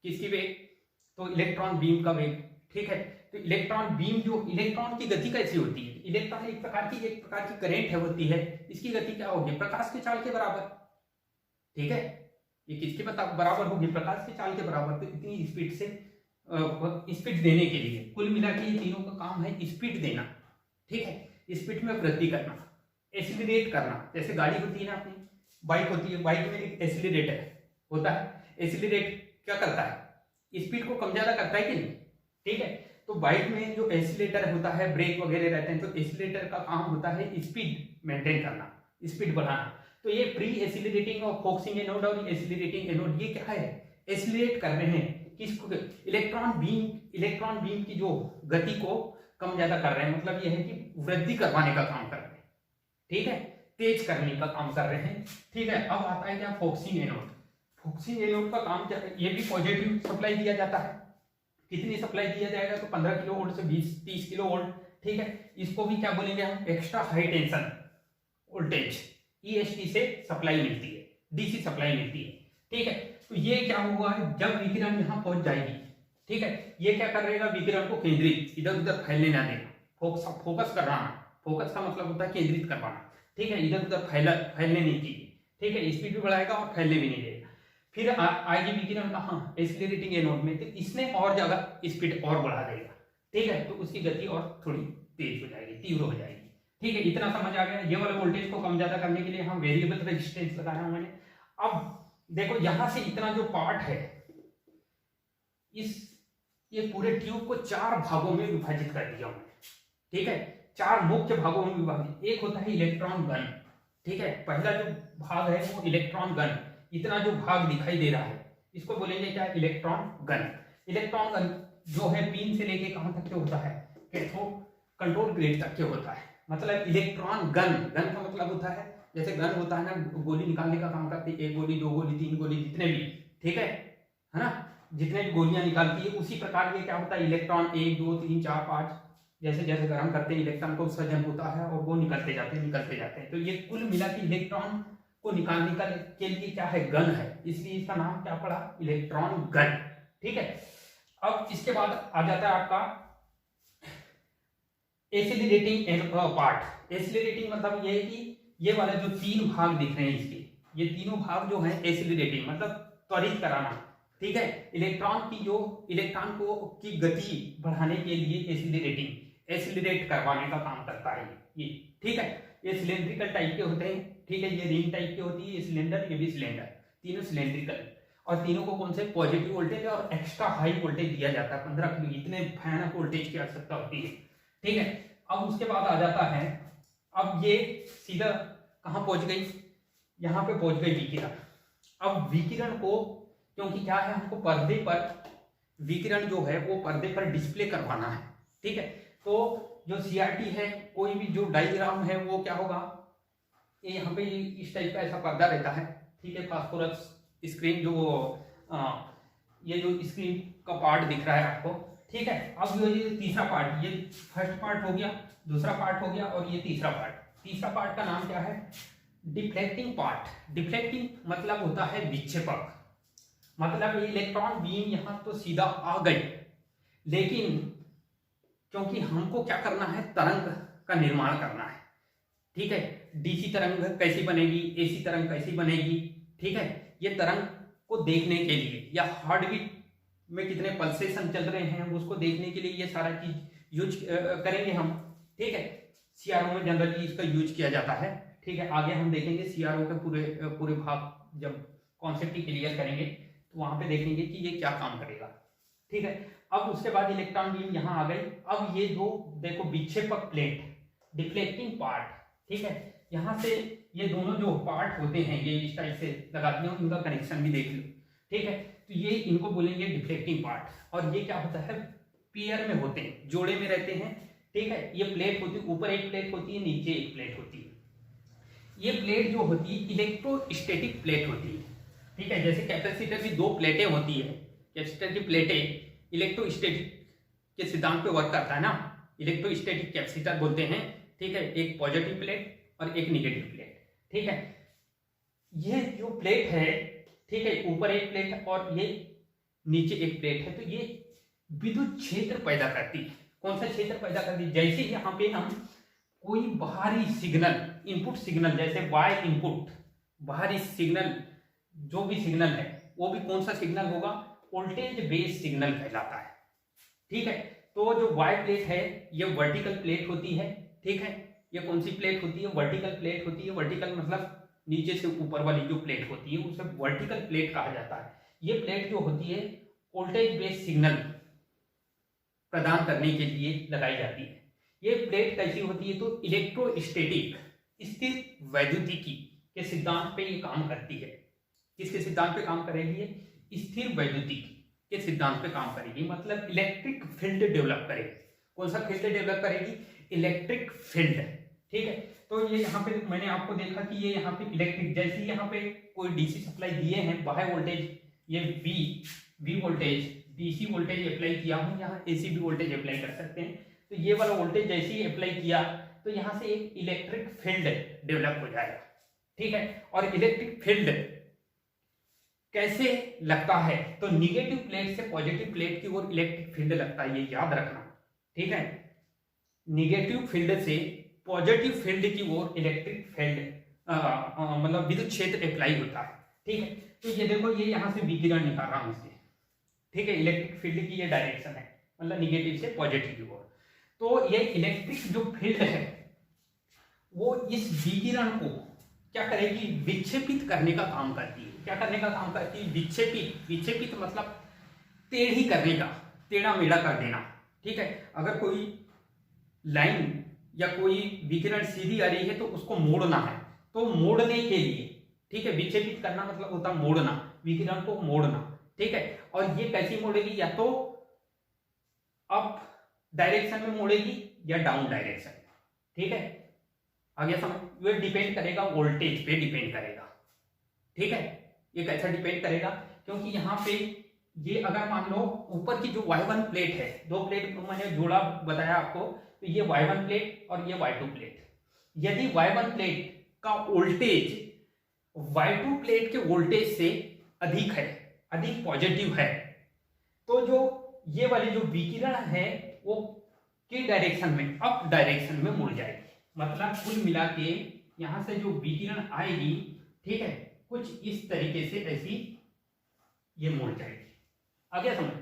किसकी वेग, तो इलेक्ट्रॉन बीम का वेग, ठीक है। तो इलेक्ट्रॉन बीम जो, इलेक्ट्रॉन की गति कैसी होती है, इलेक्ट्रॉन एक प्रकार की करंट है होती है, इसकी गति क्या होगी, प्रकाश के चाल के बराबर, ठीक है। ये किसके बराबर होगी, प्रकाश के चाल के बराबर। तो इतनी स्पीड से स्पीड देने के लिए कुल मिला के ये तीनों का काम है स्पीड देना, ठीक है। स्पीड में वृद्धि करना, एक्सीलरेट करना। जैसे गाड़ी होती है ना अपनी, बाइक होती है, बाइक में एक एक्सीलरेटर होता है। एक्सीलरेट क्या करता है, स्पीड को कम ज्यादा करता है कि नहीं, ठीक है। तो बाइक में जो एक्सीलरेटर होता है, ब्रेक वगैरह रहते हैं, तो एक्सीलरेटर का काम होता है स्पीड मेंटेन करना, स्पीड बढ़ाना। तो ये प्री एक्सीलरेटिंग और फोकसिंग एनोड और एक्सीलरेटिंग एनोड, ये क्या है, एक्सीलरेट कर रहे हैं किसको, इलेक्ट्रॉन बीम की जो गति को कम ज्यादा कर रहे हैं, मतलब ये है कि वृद्धि करवाने का काम कर रहे हैं, ठीक है, तेज करने का काम कर रहे हैं, ठीक है। अब आता है क्या, फोकसिंग एनोड। फोकसिंग एनोड का काम क्या है, ये भी पॉजिटिव सप्लाई दिया जाता है। कितनी सप्लाई दिया जाएगा, तो 15 किलो वोल्ट से 20-30 किलो वोल्ट, ठीक है। इसको भी क्या बोलेंगे हम, extra high tension voltage, EHT से सप्लाई मिलती है, DC सप्लाई मिलती है, ठीक है। तो ये क्या हुआ है, जब विकिरण यहाँ पहुंच जाएगी, ठीक है, ये क्या कर रहेगा, विकिरण को केंद्रित, इधर उधर फैलने ना देना, फोकस कराना। फोकस का मतलब होता है केंद्रित करवाना, ठीक है, इधर उधर फैलने नहीं चाहिए, ठीक है। स्पीड भी बढ़ाएगा और फैलने भी नहीं देगा। फिर आएगी विकिरण कहाँ, एक्सीलरेटिंग एनोड में, तो इसने और ज्यादा स्पीड और बढ़ा देगा, ठीक है। तो उसकी गति और थोड़ी तेज हो जाएगी, तीव्र हो जाएगी, ठीक है। इतना समझ आ गया। ये वाले वोल्टेज को कम ज्यादा करने के लिए हम वेरिएबल रेजिस्टेंस लगाया हूं मैंने। अब देखो यहां से इतना जो पार्ट है, ये पूरे ट्यूब को 4 भागों में विभाजित कर दिया हमने, ठीक है। 4 मुख्य भागों में विभाजित। एक होता है इलेक्ट्रॉन गन, ठीक है, पहला जो भाग है वो इलेक्ट्रॉन गन। इतना जो भाग दिखाई दे रहा है इसको बोलेंगे क्या, इलेक्ट्रॉन गन। इलेक्ट्रॉन गन जो है पिन से लेके कहां तक के होता है, कैथोड कंट्रोल ग्रिड तक के होता है। मतलब इलेक्ट्रॉन गन का मतलब होता है, जैसे गन होता है ना, गोली निकालने का काम करती है, 1 गोली 2 गोली 3 गोली, जितने भी, ठीक है ना, जितने भी गोलियां निकालती है, उसी प्रकार ये क्या होता है, इलेक्ट्रॉन 1 2 3 4 5 जैसे जैसे गर्म करते हैं इलेक्ट्रॉन को उत्सर्जन होता है और वो निकलते जाते हैं। तो ये कुल मिला के इलेक्ट्रॉन को निकालने के लिए क्या है, गन है, इसलिए इसका नाम क्या पड़ा, इलेक्ट्रॉन गन, ठीक है। अब इसके बाद आ जाता है आपका एसिलरेटिंग पार्ट, एसिलरेटिंग मतलब ये है कि ये वाले जो तीन भाग दिख रहे हैं इसके, ये तीनों भाग जो है एसिलरेटिंग मतलब त्वरित कराना, ठीक है। इलेक्ट्रॉन को की गति बढ़ाने के लिए एसिलरेटिंग, एसिलरेट करवाने का काम करता है ये, ठीक है। ये सिलेंड्रिकल टाइप के होते हैं, ठीक है। ये रिंग टाइप के होती है, ये सिलेंडर, ये भी सिलेंडर, तीनों सिलेंड्रिकल, और तीनों को कौन से पॉजिटिव वोल्टेज और एक्स्ट्रा हाई वोल्टेज दिया जाता है, 15 किलो, इतने भयानक वोल्टेज की आवश्यकता होती है, ठीक है। अब उसके बाद आ जाता है, अब ये सीधा कहाँ पहुंच गई, यहाँ पे पहुंच गई विकिरण। अब विकिरण को, क्योंकि क्या है, हमको पर्दे पर विकिरण जो है वो पर्दे पर डिस्प्ले करवाना है, ठीक है। तो जो सीआरटी है, कोई भी जो डायग्राम है वो क्या होगा, ये यहाँ पे इस टाइप का ऐसा पर्दा रहता है, ठीक है। फास्फोरस स्क्रीन जो ये जो स्क्रीन का पार्ट दिख रहा है आपको, ठीक है। अब ये तीसरा पार्ट, ये फर्स्ट पार्ट हो गया, दूसरा पार्ट हो गया, और ये तीसरा पार्ट। तीसरा पार्ट का नाम क्या है, डिफ्लेक्टिंग पार्ट। डिफ्लेक्टिंग मतलब होता है विक्षेपक, मतलब ये इलेक्ट्रॉन बीम यहां तो सीधा आ गई, लेकिन क्योंकि हमको क्या करना है, तरंग का निर्माण करना है, ठीक है। डीसी तरंग कैसी बनेगी, एसी तरंग कैसी बनेगी, ठीक है। ये तरंग को देखने के लिए, या हार्टबीट में कितने पल्सेशन चल रहे हैं उसको देखने के लिए ये सारा चीज यूज करेंगे हम, ठीक है। सीआरओ में जनरली इसका यूज किया जाता है, ठीक है। आगे हम देखेंगे सीआरओ के पूरे भाग, जब कॉन्सेप्ट ही क्लियर करेंगे तो वहां पे देखेंगे कि ये क्या काम करेगा, ठीक है। अब उसके बाद इलेक्ट्रॉन बीम यहाँ आ गई। अब ये जो देखो विक्षेपक प्लेट, डिफ्लेक्टिंग पार्ट, ठीक है। यहाँ से ये दोनों जो पार्ट होते हैं ये इस टाइप से लगा दिए, इनका कनेक्शन भी देख लो, ठीक है। तो ये इनको बोलेंगे डिफ्लेक्टिंग पार्ट। और ये क्या होता है, पेयर में होते हैं, जोड़े में रहते हैं, ठीक है। ये प्लेट होती है, ऊपर एक प्लेट होती है, नीचे एक प्लेट होती है। ये प्लेट जो होती है इलेक्ट्रोस्टैटिक प्लेट होती है, ठीक है। जैसे कैपेसिटर की दो प्लेटें होती है, कैपेसिटर की प्लेटें इलेक्ट्रोस्टैटिक के सिद्धांत पे वर्क करता है ना, इलेक्ट्रोस्टैटिक कैपेसिटर बोलते हैं, ठीक है। एक पॉजिटिव प्लेट और एक निगेटिव प्लेट, ठीक है। ये जो प्लेट है, ठीक है, ऊपर एक प्लेट है और ये नीचे एक प्लेट है, तो ये विद्युत क्षेत्र पैदा करती है। कौन सा क्षेत्र पैदा करती है, जैसे यहाँ पे हम कोई बाहरी सिग्नल, इनपुट सिग्नल, जैसे वाई इनपुट, बाहरी सिग्नल, जो भी सिग्नल है वो भी कौन सा सिग्नल होगा, वोल्टेज बेस्ड सिग्नल कहलाता है, ठीक है। तो जो वाई प्लेट है ये वर्टिकल प्लेट होती है, ठीक है। ये कौन सी प्लेट होती है, वर्टिकल प्लेट होती है। वर्टिकल मतलब नीचे से ऊपर वाली जो प्लेट होती है उसे वर्टिकल प्लेट कहा जाता है। ये प्लेट जो होती है वोल्टेज बेस्ड सिग्नल प्रदान करने के लिए लगाई जाती है। ये प्लेट कैसी होती है, तो इलेक्ट्रोस्टैटिक, स्थिर वैद्युतिकी के सिद्धांत पे ये काम करती है। किसके सिद्धांत पे काम करेगी, ये स्थिर वैद्युतिकी के सिद्धांत पे काम करेगी, मतलब इलेक्ट्रिक फील्ड डेवलप करेगी। कौन सा फील्ड डेवलप करेगी, इलेक्ट्रिक फील्ड, ठीक है। तो ये यहाँ पे मैंने आपको देखा कि ये यहाँ पे इलेक्ट्रिक, जैसे यहाँ पे कोई डीसी सप्लाई दिए हैं, बाहर वोल्टेज ये V voltage, DC voltage apply किया हूँ, यहाँ एसी भी वोल्टेज अप्लाई कर सकते हैं। तो ये वाला वोल्टेज जैसे ही अप्लाई किया तो यहाँ से एक इलेक्ट्रिक फील्ड डेवलप हो जाएगा, ठीक है। और इलेक्ट्रिक फील्ड कैसे लगता है, तो निगेटिव प्लेट से पॉजिटिव प्लेट की ओर इलेक्ट्रिक फील्ड लगता है, ये याद रखना, ठीक है। निगेटिव फील्ड से पॉजिटिव फील्ड की ओर इलेक्ट्रिक फील्ड मतलब विद्युत क्षेत्र अप्लाई होता है, ठीक है। तो ये देखो, ये यहाँ से विकिरण निकाल रहा हूं इससे, ठीक है। इलेक्ट्रिक फील्ड की ये डायरेक्शन है, मतलब निगेटिव से पॉजिटिव की ओर। तो ये इलेक्ट्रिक जो फील्ड है वो इस विकिरण को क्या करेगी, विक्षेपित करने का काम करती है। क्या करने का काम करती है, विक्षेपित। विक्षेपित मतलब टेढ़ी करने का, टेढ़ा मेढ़ा कर देना, ठीक है। अगर कोई लाइन या कोई विकिरण सीधी आ रही है तो उसको मोड़ना है, तो मोड़ने के लिए, ठीक है, विक्षेपित करना मतलब होता मोड़ना, विकिरण को मोड़ना, ठीक है। और ये कैसी मोड़ेगी, या तो अप डायरेक्शन में मोड़ेगी या डाउन डायरेक्शन में, ठीक है। आगे समझ, ये डिपेंड करेगा वोल्टेज पे डिपेंड करेगा, ठीक है। ये कैसा डिपेंड करेगा, क्योंकि यहाँ पे ये अगर मान लो ऊपर की जो Y1 प्लेट है, दो प्लेट मैंने जोड़ा बताया आपको, तो ये Y1 प्लेट और ये Y2 प्लेट। यदि Y1 प्लेट का वोल्टेज Y2 प्लेट के वोल्टेज से अधिक है, अधिक पॉजिटिव है, तो जो ये वाली जो विकिरण है वो की डायरेक्शन में, अप डायरेक्शन में मुड़ जाएगी। मतलब कुल मिला के यहाँ से जो विकिरण आएगी, ठीक है, कुछ इस तरीके से ऐसी ये मुड़ जाएगी। आगे समझ,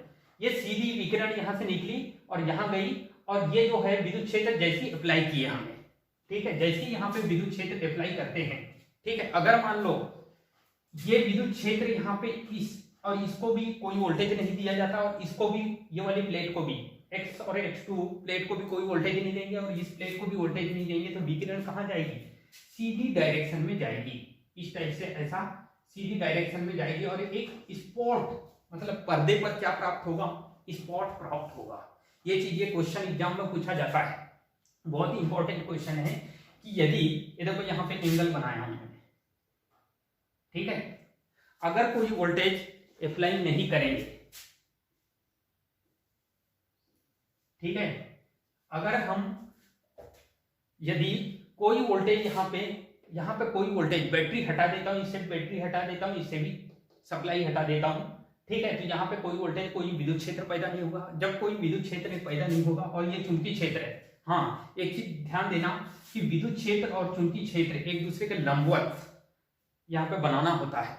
ये सीधी विकिरण यहाँ से निकली और यहाँ गई, और ये जो है विद्युत क्षेत्र जैसी अप्लाई किए हमने, ठीक है, जैसे यहाँ पे विद्युत क्षेत्र अप्लाई करते हैं, ठीक है, अगर मान लो ये विद्युत क्षेत्र यहाँ पे इस और इसको भी कोई वोल्टेज नहीं दिया जाता, और इसको भी, ये वाली प्लेट को भी, x और x2 प्लेट को भी कोई वोल्टेज नहीं देंगे, और इस प्लेट को भी वोल्टेज नहीं देंगे, तो विकिरण कहाँ जाएगी? सीधी डायरेक्शन में जाएगी। इस टाइप से ऐसा सीधी डायरेक्शन में जाएगी, और एक स्पॉट, मतलब पर्दे पर क्या प्राप्त होगा? स्पॉट प्राप्त होगा। ये चीज, ये क्वेश्चन एग्जाम में पूछा जाता है, बहुत ही इंपॉर्टेंट क्वेश्चन है कि यदि ये देखो यहाँ पे एंगल बनाया हमने, ठीक है, अगर कोई वोल्टेज अप्लाई नहीं करेंगे, ठीक है, अगर हम यदि कोई वोल्टेज यहाँ पे कोई वोल्टेज, बैटरी हटा देता हूं, इससे बैटरी हटा देता हूं, इससे भी सप्लाई हटा देता हूं, ठीक है, तो यहाँ पे कोई वोल्टेज, कोई विद्युत क्षेत्र पैदा नहीं होगा। जब कोई विद्युत क्षेत्र पैदा नहीं होगा, और ये चुंबकीय क्षेत्र है, हाँ एक चीज ध्यान देना कि विद्युत क्षेत्र और चुंबकीय क्षेत्र एक दूसरे के लंबवत यहाँ पे बनाना होता है,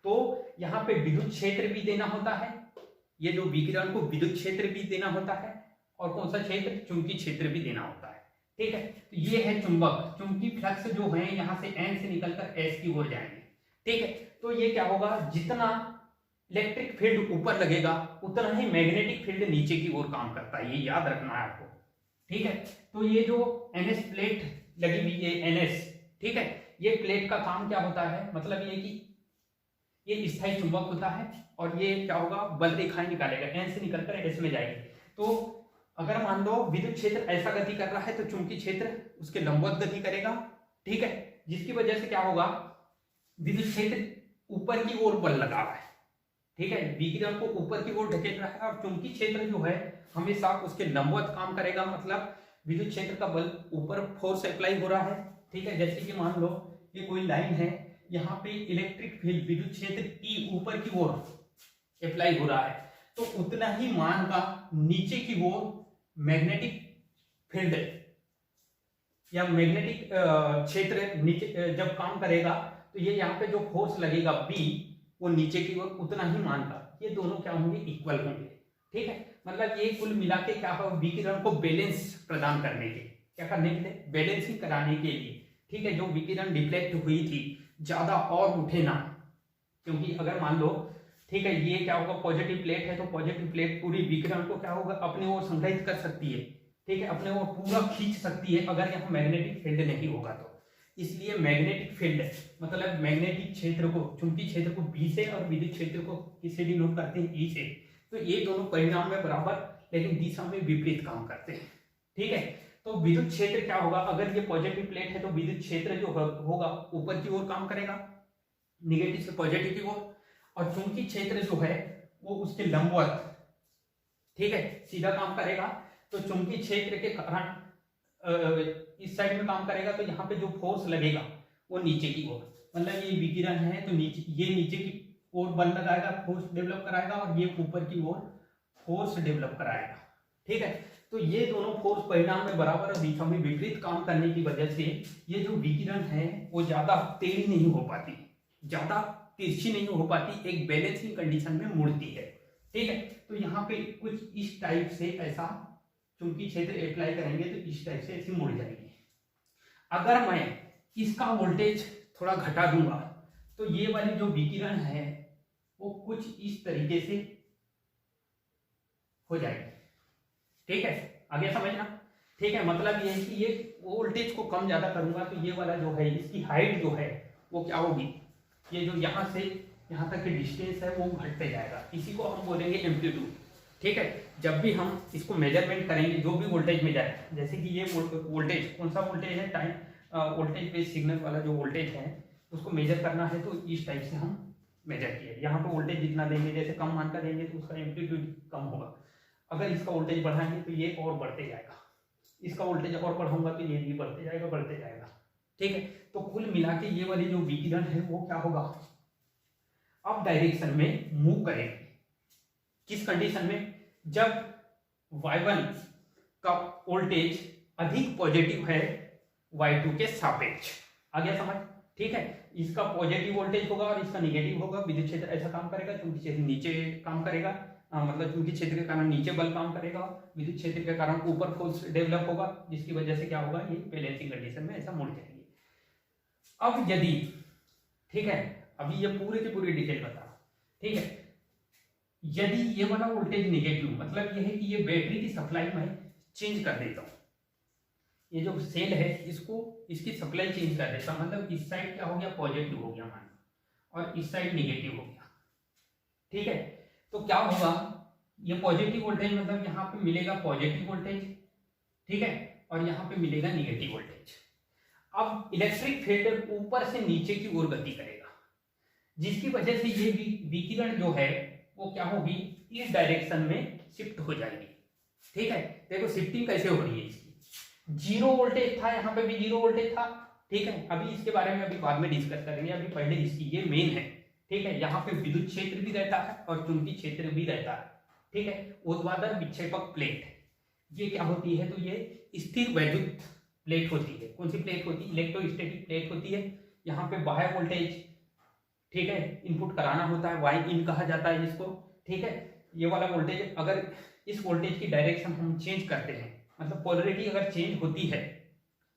तो यहाँ पे विद्युत क्षेत्र भी देना होता है, ये जो विकिरण को विद्युत क्षेत्र भी देना होता है, और कौन सा क्षेत्र? चुंबकीय क्षेत्र भी देना होता है, ठीक है। तो ये है चुंबक, चुंबकीय फ्लक्स जो है यहाँ से N से निकलकर S की ओर जाएंगे, ठीक है। तो ये क्या होगा? जितना इलेक्ट्रिक फील्ड ऊपर लगेगा उतना ही मैग्नेटिक फील्ड नीचे की ओर काम करता है, ये याद रखना है आपको, ठीक है। तो ये जो NS प्लेट लगी हुई है, NS, ठीक है, ये प्लेट का काम क्या होता है? मतलब ये कि ये स्थायी चुंबक होता है, और ये क्या होगा? बल रेखाएं निकालेगा, N से निकलकर S में जाएगी। तो अगर मान लो विद्युत क्षेत्र ऐसा गति कर रहा है, तो चुंबकीय क्षेत्र उसके लंबवत गति करेगा, ठीक है, जिसकी वजह से क्या होगा? विद्युत क्षेत्र ऊपर की ओर बल लगा रहा है, ठीक है, विकिरण को ऊपर की ओर ढकेल रहा है, और चुंबकीय क्षेत्र जो है हमेशा उसके लंबवत काम करेगा। मतलब विद्युत क्षेत्र का बल ऊपर फोर्स अप्लाई हो रहा है, ठीक है, जैसे कि मान लो ये कोई लाइन है, यहाँ पे इलेक्ट्रिक फील्ड विद्युत क्षेत्र ई ऊपर की ओर अप्लाई हो रहा है, तो उतना ही मान का नीचे की ओर मैग्नेटिक फील्ड या मैग्नेटिक क्षेत्र नीचे जब काम करेगा, तो ये यहाँ पे जो फोर्स लगेगा बी, वो नीचे की ओर उतना ही मान का, ये दोनों क्या होंगे? इक्वल होंगे, ठीक है। मतलब ये कुल मिला के क्या होगा? विकिरण को बैलेंस प्रदान करने के, क्या करने के लिए? बैलेंसिंग कराने के लिए, ठीक है। जो विकिरण डिफ्लेक्ट हुई थी ज्यादा और उठे ना, क्योंकि अगर मान लो, ठीक है, ये क्या होगा? पॉजिटिव प्लेट है, तो पॉजिटिव प्लेट पूरी विकिरण को क्या होगा? अपने ओर संग्रहित कर सकती है, ठीक है, अपने ओर पूरा खींच सकती है, अगर यहाँ मैग्नेटिक फील्ड नहीं होगा तो। इसलिए मैग्नेटिक फील्ड, मतलब मैग्नेटिक क्षेत्र को, चुंबकीय क्षेत्र को बी से और विद्युत क्षेत्र को किससे डिनोट करते हैं? ई से। तो ये दोनों परिणाम में बराबर लेकिन दिशा में विपरीत काम करते हैं, ठीक है। तो विद्युत क्षेत्र क्या होगा? अगर ये पॉजिटिव प्लेट है, तो विद्युत क्षेत्र जो होगा ऊपर की ओर काम करेगा, निगेटिव से पॉजिटिव की ओर, और चुंबकीय क्षेत्र जो है वो उसके लंबवत, ठीक है, सीधा काम करेगा। तो चुंबकीय क्षेत्र के कारण इस साइड में काम करेगा, तो यहाँ पे जो फोर्स लगेगा वो नीचे की ओर, मतलब ये विकिरण है तो नीचे, ये नीचे की ओर बल लगाएगा, फोर्स डेवलप कराएगा, और ये ऊपर की ओर फोर्स डेवलप कराएगा, ठीक है। तो ये दोनों फोर्स परिणाम में बराबर और दिशा में विपरीत काम करने की वजह से ये जो विकिरण है वो ज्यादा टेढ़ी नहीं हो पाती, ज्यादा तिरछी नहीं हो पाती, एक बैलेंसिंग कंडीशन में मुड़ती है, ठीक है। तो यहाँ पे कुछ इस टाइप से ऐसा चुंबकीय क्षेत्र अप्लाई करेंगे तो इस टाइप से ऐसी मुड़ जाएगी। अगर मैं इसका वोल्टेज थोड़ा घटा दूंगा, तो ये वाली जो विकिरण है वो कुछ इस तरीके से हो जाएगी, ठीक है, आगे समझना, ठीक है। मतलब ये है कि ये वोल्टेज को कम ज्यादा करूंगा, तो ये वाला जो है इसकी हाइट जो है वो क्या होगी? ये जो यहाँ से यहाँ तक की डिस्टेंस है वो घटते जाएगा, इसी को हम बोलेंगे एम्पलीट्यूड, ठीक है। जब भी हम इसको मेजरमेंट करेंगे, जो भी वोल्टेज में जाए, जैसे कि ये वोल्टेज, कौन सा वोल्टेज है? टाइम वोल्टेज बेस्ड सिग्नल वाला जो वोल्टेज है उसको मेजर करना है, तो इस टाइप से हम मेजर किए। यहाँ पे वोल्टेज जितना देंगे, जैसे कम मान का देंगे तो उसका एम्पलीट्यूड कम होगा, अगर इसका वोल्टेज बढ़ाएंगे तो ये और बढ़ते जाएगा, इसका वोल्टेज और बढ़ाऊंगा तो ये भी बढ़ते जाएगा, ठीक है। तो कुल मिला के ये वाली जो विकिरण है वो क्या होगा? अप डायरेक्शन में मूव करेंगे। किस कंडीशन में? जब y1 का वोल्टेज अधिक पॉजिटिव है Y2 के सापेक्ष। आ गया समझ? ठीक है, इसका पॉजिटिव वोल्टेज होगा और इसका निगेटिव होगा। विद्युत क्षेत्र ऐसा काम करेगा, चुंबकीय क्षेत्र नीचे काम करेगा, मतलब चुंबकीय क्षेत्र के कारण नीचे बल काम करेगा, विद्युत क्षेत्र के कारण ऊपर फोर्स डेवलप होगा, जिसकी वजह से क्या होगा, ये बैलेंसिंग कंडीशन में ऐसा मुड़ जाएंगे। अब यदि, ठीक है, अभी ये पूरी की पूरी डिटेल बता, ठीक है, यदि ये वाला वोल्टेज निगेटिव, मतलब ये है कि ये बैटरी की सप्लाई में चेंज कर देता हूं, ये जो सेल है इसको, इसकी सप्लाई चेंज कर देता, मतलब इस साइड क्या हो गया, पॉजिटिव हो गया मान, और इस साइड निगेटिव हो गया। ठीक है, तो क्या होगा, ये पॉजिटिव वोल्टेज मतलब यहाँ पे मिलेगा पॉजिटिव वोल्टेज, ठीक है, और यहाँ पे मिलेगा निगेटिव वोल्टेज। अब इलेक्ट्रिक फील्ड ऊपर से नीचे की ओर गति करेगा, जिसकी वजह से ये विकिरण जो है वो क्या होगी, इस डायरेक्शन में शिफ्ट हो जाएगी। ठीक है, देखो शिफ्टिंग कैसे हो रही है इसकी, जीरो वोल्टेज था, यहाँ पे भी जीरो वोल्टेज था। ठीक है, अभी इसके बारे में अभी बाद में डिस्कस करेंगे, अभी पहले इसकी ये मेन है। ठीक है, यहाँ पे विद्युत क्षेत्र भी रहता है और चुंबकीय क्षेत्र भी रहता है। ठीक है, ऊर्ध्वाधर विक्षेपक प्लेट ये क्या होती है, तो ये स्थिर वैद्युत प्लेट होती है। कौन सी प्लेट होती है, इलेक्ट्रोस्टैटिक प्लेट होती है। यहाँ पे बाह्य वोल्टेज, ठीक है, इनपुट कराना होता है, वाई इन कहा जाता है जिसको। ठीक है, ये वाला वोल्टेज, अगर इस वोल्टेज की डायरेक्शन हम चेंज करते हैं, मतलब पोलरिटी अगर चेंज होती है,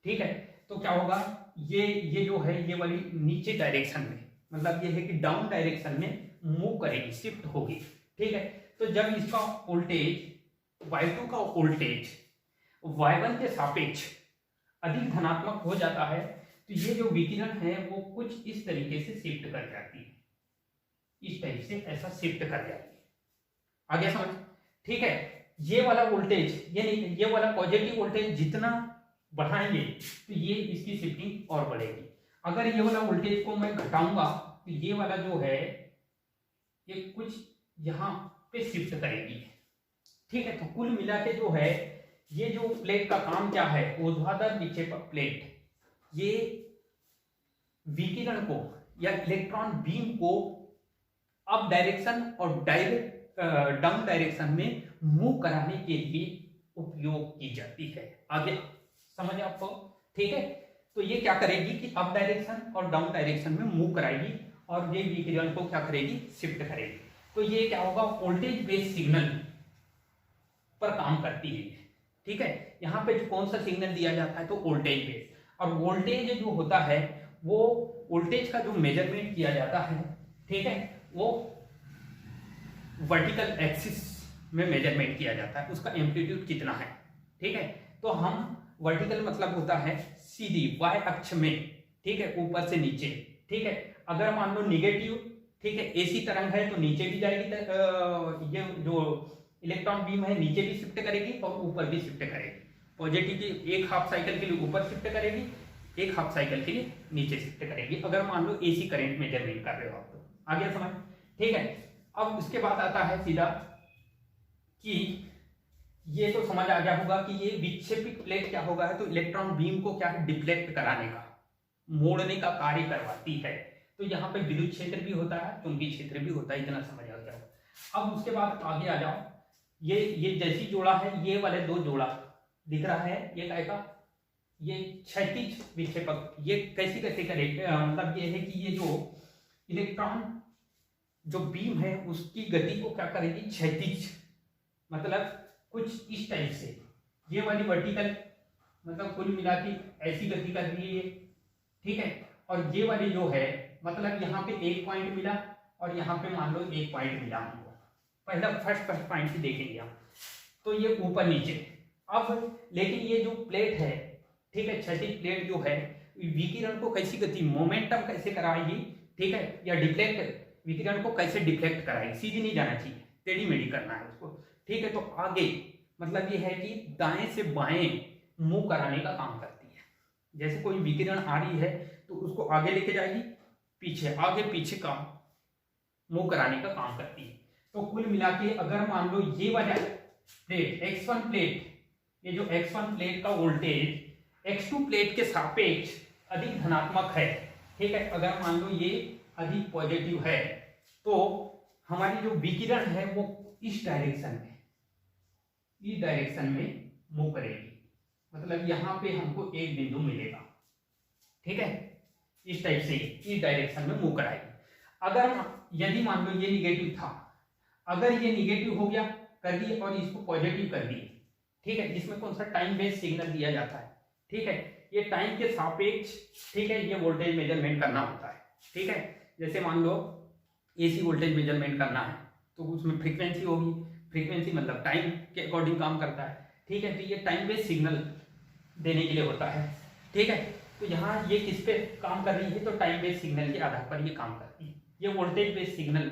ठीक है, तो क्या होगा, ये जो है ये वाली नीचे डायरेक्शन में, मतलब ये है कि डाउन डायरेक्शन में मूव करेगी, शिफ्ट होगी। ठीक है, तो जब इसका वोल्टेज Y2 का वोल्टेज Y1 के सापेक्ष अधिक धनात्मक हो जाता है, तो ये जो विकिरण है वो कुछ इस तरीके से शिफ्ट कर जाती है, इस टाइप से ऐसा शिफ्ट कर जाती है। आगे समझ? ठीक है, ये वाला वोल्टेज, ये नहीं, ये वाला पॉजिटिव वोल्टेज जितना बढ़ाएंगे तो ये इसकी शिफ्टिंग और बढ़ेगी। अगर ये वाला वोल्टेज को मैं घटाऊंगा तो ये वाला जो है ये कुछ यहाँ पे शिफ्ट करेगी। ठीक है, तो कुल मिला के जो है ये जो प्लेट का काम क्या है, ऊर्ध्वाधर विक्षेपक प्लेट, ये विकिरण को या इलेक्ट्रॉन बीम को अप डायरेक्शन और डाउन डायरेक्शन में मूव कराने के लिए उपयोग की जाती है। आगे समझ आपको? ठीक है, तो ये क्या करेगी कि अप डायरेक्शन और डाउन डायरेक्शन में मूव कराएगी और ये विकिरण को क्या करेगी, शिफ्ट करेगी। तो ये क्या होगा, वोल्टेज बेस्ड सिग्नल पर काम करती है। ठीक है, यहाँ पे कौन सा सिग्नल दिया जाता है, तो वोल्टेज बेस्ड। और वोल्टेज जो होता है वो वोल्टेज का जो मेजरमेंट किया जाता है, ठीक है, वो वर्टिकल एक्सिस में मेजरमेंट किया जाता है, उसका एम्पलीट्यूड कितना है। ठीक है, तो हम वर्टिकल मतलब होता है सीधी वाई अक्ष में, ठीक है, ऊपर से नीचे। ठीक है, अगर मान लो निगेटिव, ठीक है, एसी तरंग है तो नीचे भी जाएगी, ये जो इलेक्ट्रॉन बीम है नीचे भी शिफ्ट करेगी और ऊपर भी शिफ्ट करेगी। पॉजिटिव की एक हाफ साइकिल के लिए ऊपर शिफ्ट करेगी, एक हाफ साइकिल के लिए नीचे शिफ्ट करेगी, अगर मान लो एसी करंट मेजरमेंट कर रहे हो आप तो। आगे समझ? ठीक है, अब उसके बाद आता है सीधा कि ये तो समझ आ गया होगा कि ये विक्षेपित प्लेट क्या होगा है, तो इलेक्ट्रॉन बीम को क्या है, डिफ्लेक्ट कराने का, मोड़ने का कार्य करवाती है। तो यहाँ पे विद्युत क्षेत्र भी होता है, चुंबकीय क्षेत्र भी होता है, इतना समझ आ गया। अब उसके बाद आगे आ जाओ, ये जैसी जोड़ा है, ये वाले दो जोड़ा दिख रहा है, ये क्या का, ये क्षैतिज विक्षेपक, ये कैसे कैसे करेंगे, मतलब ये है कि ये जो इलेक्ट्रॉन जो बीम है उसकी गति को क्या करेगी, क्षैतिज, मतलब कुछ इस टाइप से। ये वाली वर्टिकल, मतलब कुल मिला के ऐसी गति कर रही है। ठीक है, और ये वाली जो है, मतलब यहाँ पे एक पॉइंट मिला और यहाँ पे मान लो एक पॉइंट मिला हमको, पहला फर्स्ट पॉइंट से देखेंगे हम, तो ये ऊपर नीचे। अब लेकिन ये जो प्लेट है, ठीक है, क्षैतिज प्लेट जो है, विकिरण को कैसी गति, मोमेंटम कैसे कराएगी, ठीक है, या डिफ्लेक्ट, विकिरण को कैसे डिफ्लेक्ट कराएगी, सीधी नहीं जाना चाहिए, टेढ़ी मेढ़ी करना है उसको। ठीक है, तो आगे मतलब ये है कि दाएं से बाएं मूव कराने का काम करती है। जैसे कोई विकिरण आ रही है तो उसको आगे लेके जाएगी, पीछे, आगे पीछे का मूव कराने का काम करती है। तो कुल मिला के अगर मान लो ये वाला प्लेट X1 प्लेट, ये जो X1 प्लेट का वोल्टेज X2 प्लेट के सापेक्ष अधिक धनात्मक है, ठीक है, अगर मान लो ये अधिक पॉजिटिव है, तो हमारी जो विकिरण है वो इस डायरेक्शन में मूव करेगी, मतलब यहाँ पे हमको एक बिंदु मिलेगा, ठीक है, इस टाइप से इस डायरेक्शन में मूव कराएगी। अगर यदि मान लो ये निगेटिव था, अगर ये निगेटिव हो गया कर दिए और इसको पॉजिटिव कर दिए, ठीक है, इसमें कौन सा टाइम बेस्ड सिग्नल दिया जाता है, ठीक है, ये टाइम के सापेक्ष, ठीक है, ये वोल्टेज मेजरमेंट करना होता है, ठीक है। जैसे मान लो एसी वोल्टेज मेजरमेंट करना है तो उसमें फ्रीक्वेंसी होगी, फ्रीक्वेंसी मतलब टाइम के अकॉर्डिंग काम करता है, ठीक है, तो ये टाइम बेस्ड सिग्नल देने के लिए होता है, ठीक है। तो यहाँ ये किस पे काम कर रही है, तो टाइम बेस्ड सिग्नल के आधार पर ये काम करती है, ये वोल्टेज बेस्ड सिग्नल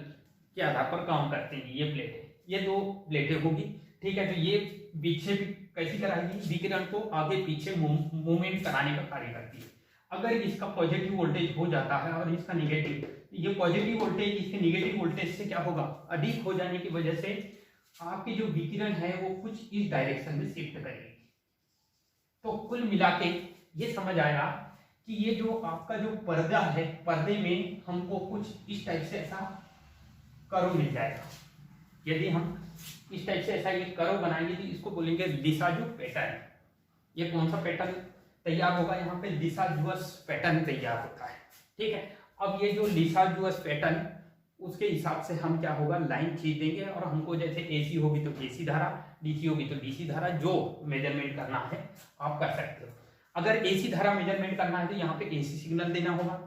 के आधार पर काम करते हैं ये प्लेटें, ये दो प्लेटें होगी, ठीक है। तो ये पीछे कैसी कराएगी, विकिरण को आगे पीछे मूवमेंट कराने का कार्य करती है। अगर इसका पॉजिटिव वोल्टेज हो जाता है और इसका निगेटिव, ये पॉजिटिव वोल्टेज इसके निगेटिव वोल्टेज से क्या होगा, अधिक हो जाने की वजह से आपकी जो विकिरण है वो कुछ इस डायरेक्शन में शिफ्ट करेगी। तो कुल मिला के ये समझ आया कि ये जो आपका जो पर्दा है, पर्दे में हमको कुछ इस टाइप से ऐसा कर्व मिल जाएगा। यदि हम इस टाइप से ऐसा ये कर्व बनाएंगे तो इसको बोलेंगे लिसाजू पैटर्न। ये कौन सा पैटर्न तैयार होगा, यहाँ पे लिसाजुअस पैटर्न तैयार होता है, ठीक है। अब ये जो लिसाजुअस पैटर्न, उसके हिसाब से हम क्या होगा, लाइन खींच देंगे और हमको जैसे एसी होगी तो एसी धारा, डीसी होगी तो डीसी धारा, जो मेजरमेंट करना है आप कर सकते हो। अगर एसी धारा मेजरमेंट करना है तो यहाँ पे एसी सिग्नल देना होगा,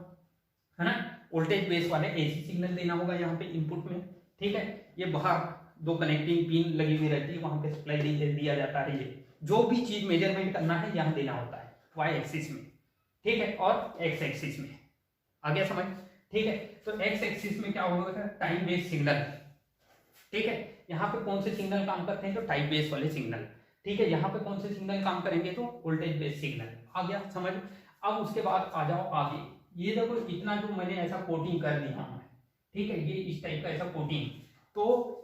है ना, वोल्टेज बेस वाले एसी सिग्नल देना होगा यहाँ पे इनपुट में, ठीक है। ये बाहर दो कनेक्टिंग पिन लगी हुई रहती है, वहां पे सप्लाई दिया जाता है। ये जो भी चीज मेजरमेंट करना है यहाँ देना होता है, वाई एक्सिस में, ठीक है, और एक्स एक्सिस में। आ गया समझ, ठीक है। तो एक्स एक्सिस में क्या होगा, टाइम बेस्ड सिग्नल, ठीक है। यहाँ पे कौन से सिग्नल काम करते हैं, तो टाइम बेस्ड वाले सिग्नल, ठीक है। यहाँ पे कौन से सिग्नल काम करेंगे, तो वोल्टेज बेस्ड सिग्नल। आ गया समझ। अब उसके बाद आ जाओ आगे, ये देखो इतना जो मैंने ऐसा कोटिंग कर दिया है, ठीक है, ये इस टाइप का ऐसा कोटिंग, तो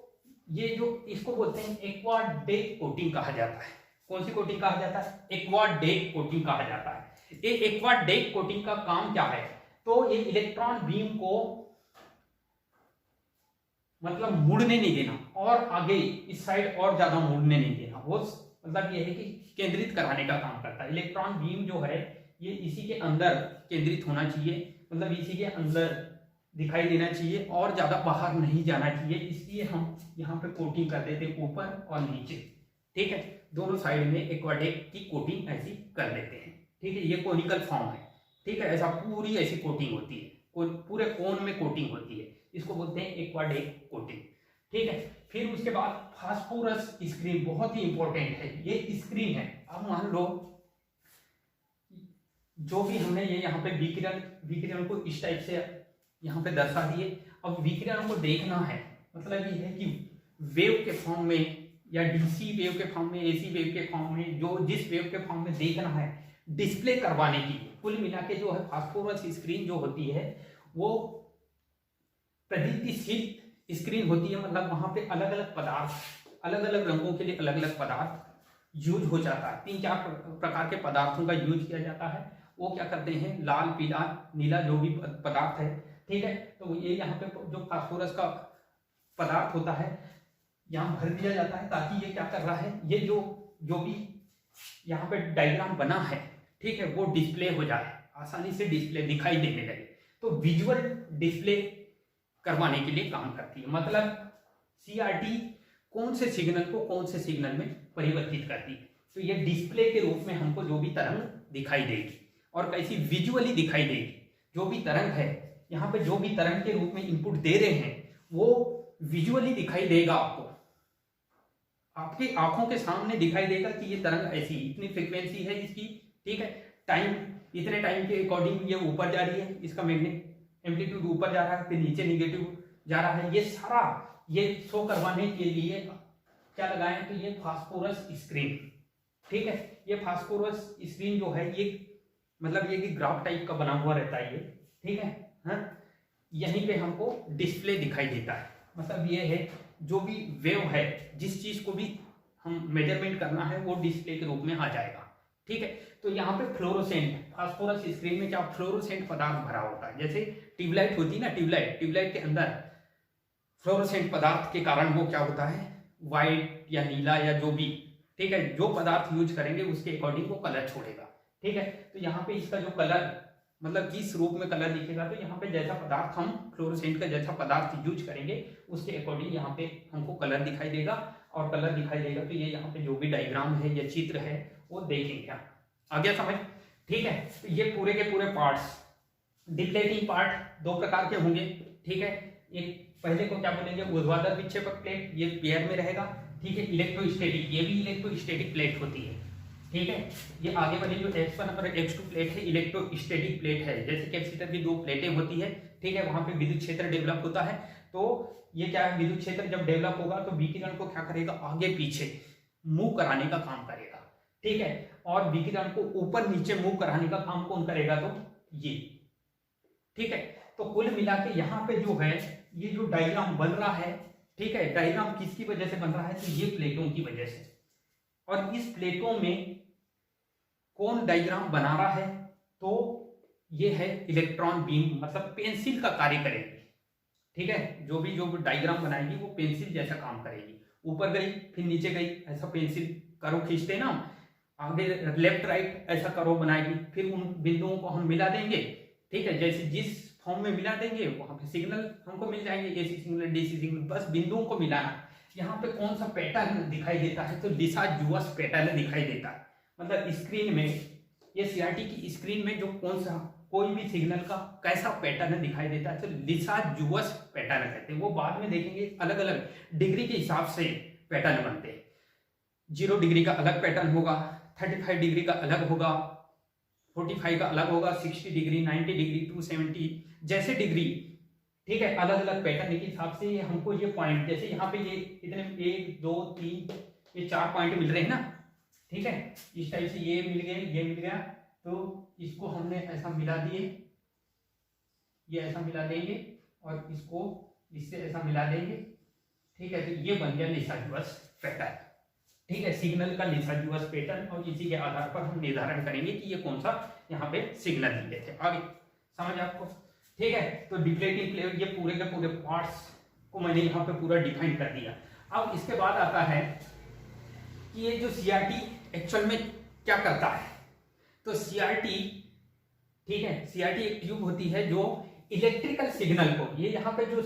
ये जो इसको बोलते हैं एक्वाडेक कोटिंग कहा जाता है। कौन सी कोटिंग कहा जाता है, एक्वाडेक कोटिंग कहा जाता है। ये एक्वाडेक कोटिंग का काम क्या है, तो ये इलेक्ट्रॉन बीम को मतलब मुड़ने नहीं देना और आगे इस साइड और ज्यादा मुड़ने नहीं देना, वो मतलब ये है कि केंद्रित कराने का काम करता है। इलेक्ट्रॉन बीम जो है ये इसी के अंदर केंद्रित होना चाहिए, मतलब इसी के अंदर दिखाई देना चाहिए और ज्यादा बाहर नहीं जाना चाहिए, इसलिए हम यहाँ पे कोटिंग कर देते हैं ऊपर और नीचे, ठीक है। दोनों साइड में एक्वाडेक की कोटिंग ऐसी कर देते हैं, ठीक है। ये कोनिकल फॉर्म है, ठीक है, ऐसा पूरी ऐसी कोटिंग होती है, पूरे कोन में कोटिंग होती है, इसको बोलते हैं एक्वाडेक कोटिंग, ठीक है। फिर उसके बाद फास्फोरस स्क्रीन बहुत ही इंपॉर्टेंट है, ये स्क्रीन है। अब मान लो जो भी हमने ये यहाँ पे विकिरण को इस टाइप से यहाँ पे दर्शा दिए। अब विकिरण को देखना है, मतलब ये है कि वेव के फॉर्म में या डीसी वेव के फॉर्म में, एसी वेव के फॉर्म में, जो जिस वेव के फॉर्म में देखना है डिस्प्ले करवाने की, कुल मिला के जो है फास्फोरस स्क्रीन जो होती है वो प्रदीप्तिशील स्क्रीन होती है। मतलब वहां पे अलग अलग पदार्थ, अलग अलग रंगों के लिए अलग अलग पदार्थ यूज हो जाता है। 3-4 प्रकार के पदार्थों का यूज किया जाता है। वो क्या करते हैं, लाल, पीला, नीला जो भी पदार्थ है, ठीक है, तो ये यहाँ पे जो फास्फोरस का पदार्थ होता है यहाँ भर दिया जाता है, ताकि ये क्या कर रहा है, ये जो भी यहाँ पे डायग्राम बना है, ठीक है, वो डिस्प्ले हो जाए, आसानी से डिस्प्ले दिखाई देने लगे। तो विजुअल डिस्प्ले करवाने के लिए काम करती है। मतलब सीआरटी कौन से सिग्नल को कौन से सिग्नल में परिवर्तित करती है, तो ये डिस्प्ले के रूप में हमको जो भी तरंग दिखाई देगी और कैसी विजुअली दिखाई देगी, जो भी तरंग है यहाँ पे, जो भी तरंग के रूप में इनपुट दे रहे हैं वो विजुअली दिखाई देगा, आपकी आंखों के सामने दिखाई देगा कि ये तरंग ऐसी, इतनी फ्रीक्वेंसी है इसकी, ठीक है, टाइम इतने टाइम के अकॉर्डिंग ये ऊपर जा रही है, इसका मैग्नेटिक एम्पलीट्यूड ऊपर जा रहा है, फिर नीचे निगेटिव जा रहा है। ये सारा ये शो करवाने के लिए क्या लगाए, तो ये फास्फोरस स्क्रीन, ठीक है। ये फास्फोरस स्क्रीन जो है ये मतलब ये कि ग्राफ टाइप का बना हुआ रहता है ये, ठीक है, हाँ? यहीं पे हमको डिस्प्ले दिखाई देता है। मतलब ये है जो भी वेव है, जिस चीज को भी हम मेजरमेंट करना है वो डिस्प्ले के रूप में आ जाएगा, ठीक है। तो यहाँ पे फ्लोरोसेंट, फास्फोरस स्क्रीन में क्या फ्लोरोसेंट पदार्थ भरा होता है। जैसे ट्यूबलाइट होती है ना, ट्यूबलाइट के अंदर फ्लोरोसेंट पदार्थ के कारण वो क्या होता है, व्हाइट या नीला या जो भी ठीक है, जो पदार्थ यूज करेंगे उसके अकॉर्डिंग वो कलर छोड़ेगा। ठीक है, तो यहाँ पे इसका जो कलर मतलब किस रूप में कलर दिखेगा, तो यहाँ पे जैसा पदार्थ हम फ्लोरोसेंट का जैसा पदार्थ यूज करेंगे उसके अकॉर्डिंग यहाँ पे हमको कलर दिखाई देगा, और कलर दिखाई देगा तो ये यहाँ पे जो भी डायग्राम है या चित्र है वो देखेंगे आप। आ गया समझ? ठीक है, तो ये पूरे के पूरे पार्ट्स, डिप्लेटिंग पार्ट दो प्रकार के होंगे। ठीक है, एक पहले को क्या बोलेंगे, ऊर्ध्वाधर विक्षेपक प्लेट, ये पेयर में रहेगा। ठीक है, इलेक्ट्रोस्टैटिक, ये भी इलेक्ट्रोस्टैटिक प्लेट होती है। ठीक है, ये आगे वाली जो X1 और X2 प्लेट है इलेक्ट्रोस्टैटिक प्लेट है, जैसे कैपेसिटर की दो प्लेटें होती है। ठीक है, वहां पे विद्युत क्षेत्र डेवलप होता है, तो ये क्या है, विद्युत क्षेत्र जब डेवलप होगा तो विकिरण को क्या करेगा, आगे पीछे मूव कराने का काम करेगा। ठीक है, और विकिरण को ऊपर नीचे मूव कराने का काम कौन करेगा, तो ये। ठीक है, तो कुल मिला के यहाँ पे जो है ये जो डायग्राम बन रहा है, ठीक है, डायग्राम किसकी वजह से बन रहा है, तो ये प्लेटों की वजह से। और इस प्लेटों में कौन डायग्राम बना रहा है, तो ये है इलेक्ट्रॉन बीम, मतलब पेंसिल का कार्य करेगी। ठीक है, जो भी डायग्राम बनाएगी वो पेंसिल जैसा काम करेगी, ऊपर गई फिर नीचे गई, ऐसा पेंसिल करो खींचते ना, आगे लेफ्ट राइट ऐसा करो बनाएगी, फिर उन बिंदुओं को हम मिला देंगे। ठीक है, जैसे जिस फॉर्म में मिला देंगे वहां पे सिग्नल हमको मिल जाएंगे, एसी सिग्नल डीसी सिग्नल, बस बिंदुओं को मिलाना। यहाँ पे कौन सा पैटर्न दिखाई देता है, तो लिसाजूअस पैटर्न दिखाई देता है। मतलब स्क्रीन में, ये सीआरटी की स्क्रीन में जो कौन सा कोई भी सिग्नल का कैसा पैटर्न दिखाई देता है, तो लिसाजूअस पैटर्न कहते हैं। वो बाद में देखेंगे, अलग अलग डिग्री के हिसाब से पैटर्न बनते हैं। 0 डिग्री का अलग पैटर्न होगा, 35 डिग्री का अलग होगा, 45 का अलग होगा, 60 डिग्री, 90 डिग्री, 270, जैसे डिग्री। ठीक है, अलग अलग पैटर्न के हिसाब से हमको ये पॉइंट, जैसे यहाँ पे ये कितने 1 2 3 ये 4 पॉइंट मिल रहे हैं ना। ठीक है, इस टाइप से ये मिल गए, ये मिल गया, तो इसको हमने ऐसा मिला दिए, ये ऐसा मिला देंगे, और इसको इससे ऐसा मिला देंगे। ठीक है, तो ये बन गया लिसाजूअस पैटर्न। ठीक है, सिग्नल का लिसाजूअस पैटर्न, और इसी के आधार पर हम निर्धारण करेंगे कि ये कौन सा यहाँ पे सिग्नल दिए थे। आगे समझ आपको? ठीक है, तो डिप्लेटिंग प्लेट, ये पूरे के पूरे पार्ट्स को मैंने यहाँ पे पूरा डिफाइन कर दिया। अब इसके बाद आता है कि ये जो सीआरटी एक्चुअल में क्या करता है, तो सीआरटी, ठीक है, सीआरटी एक ट्यूब होती है जो इलेक्ट्रिकल सिग्नल को, ये यहाँ पे जो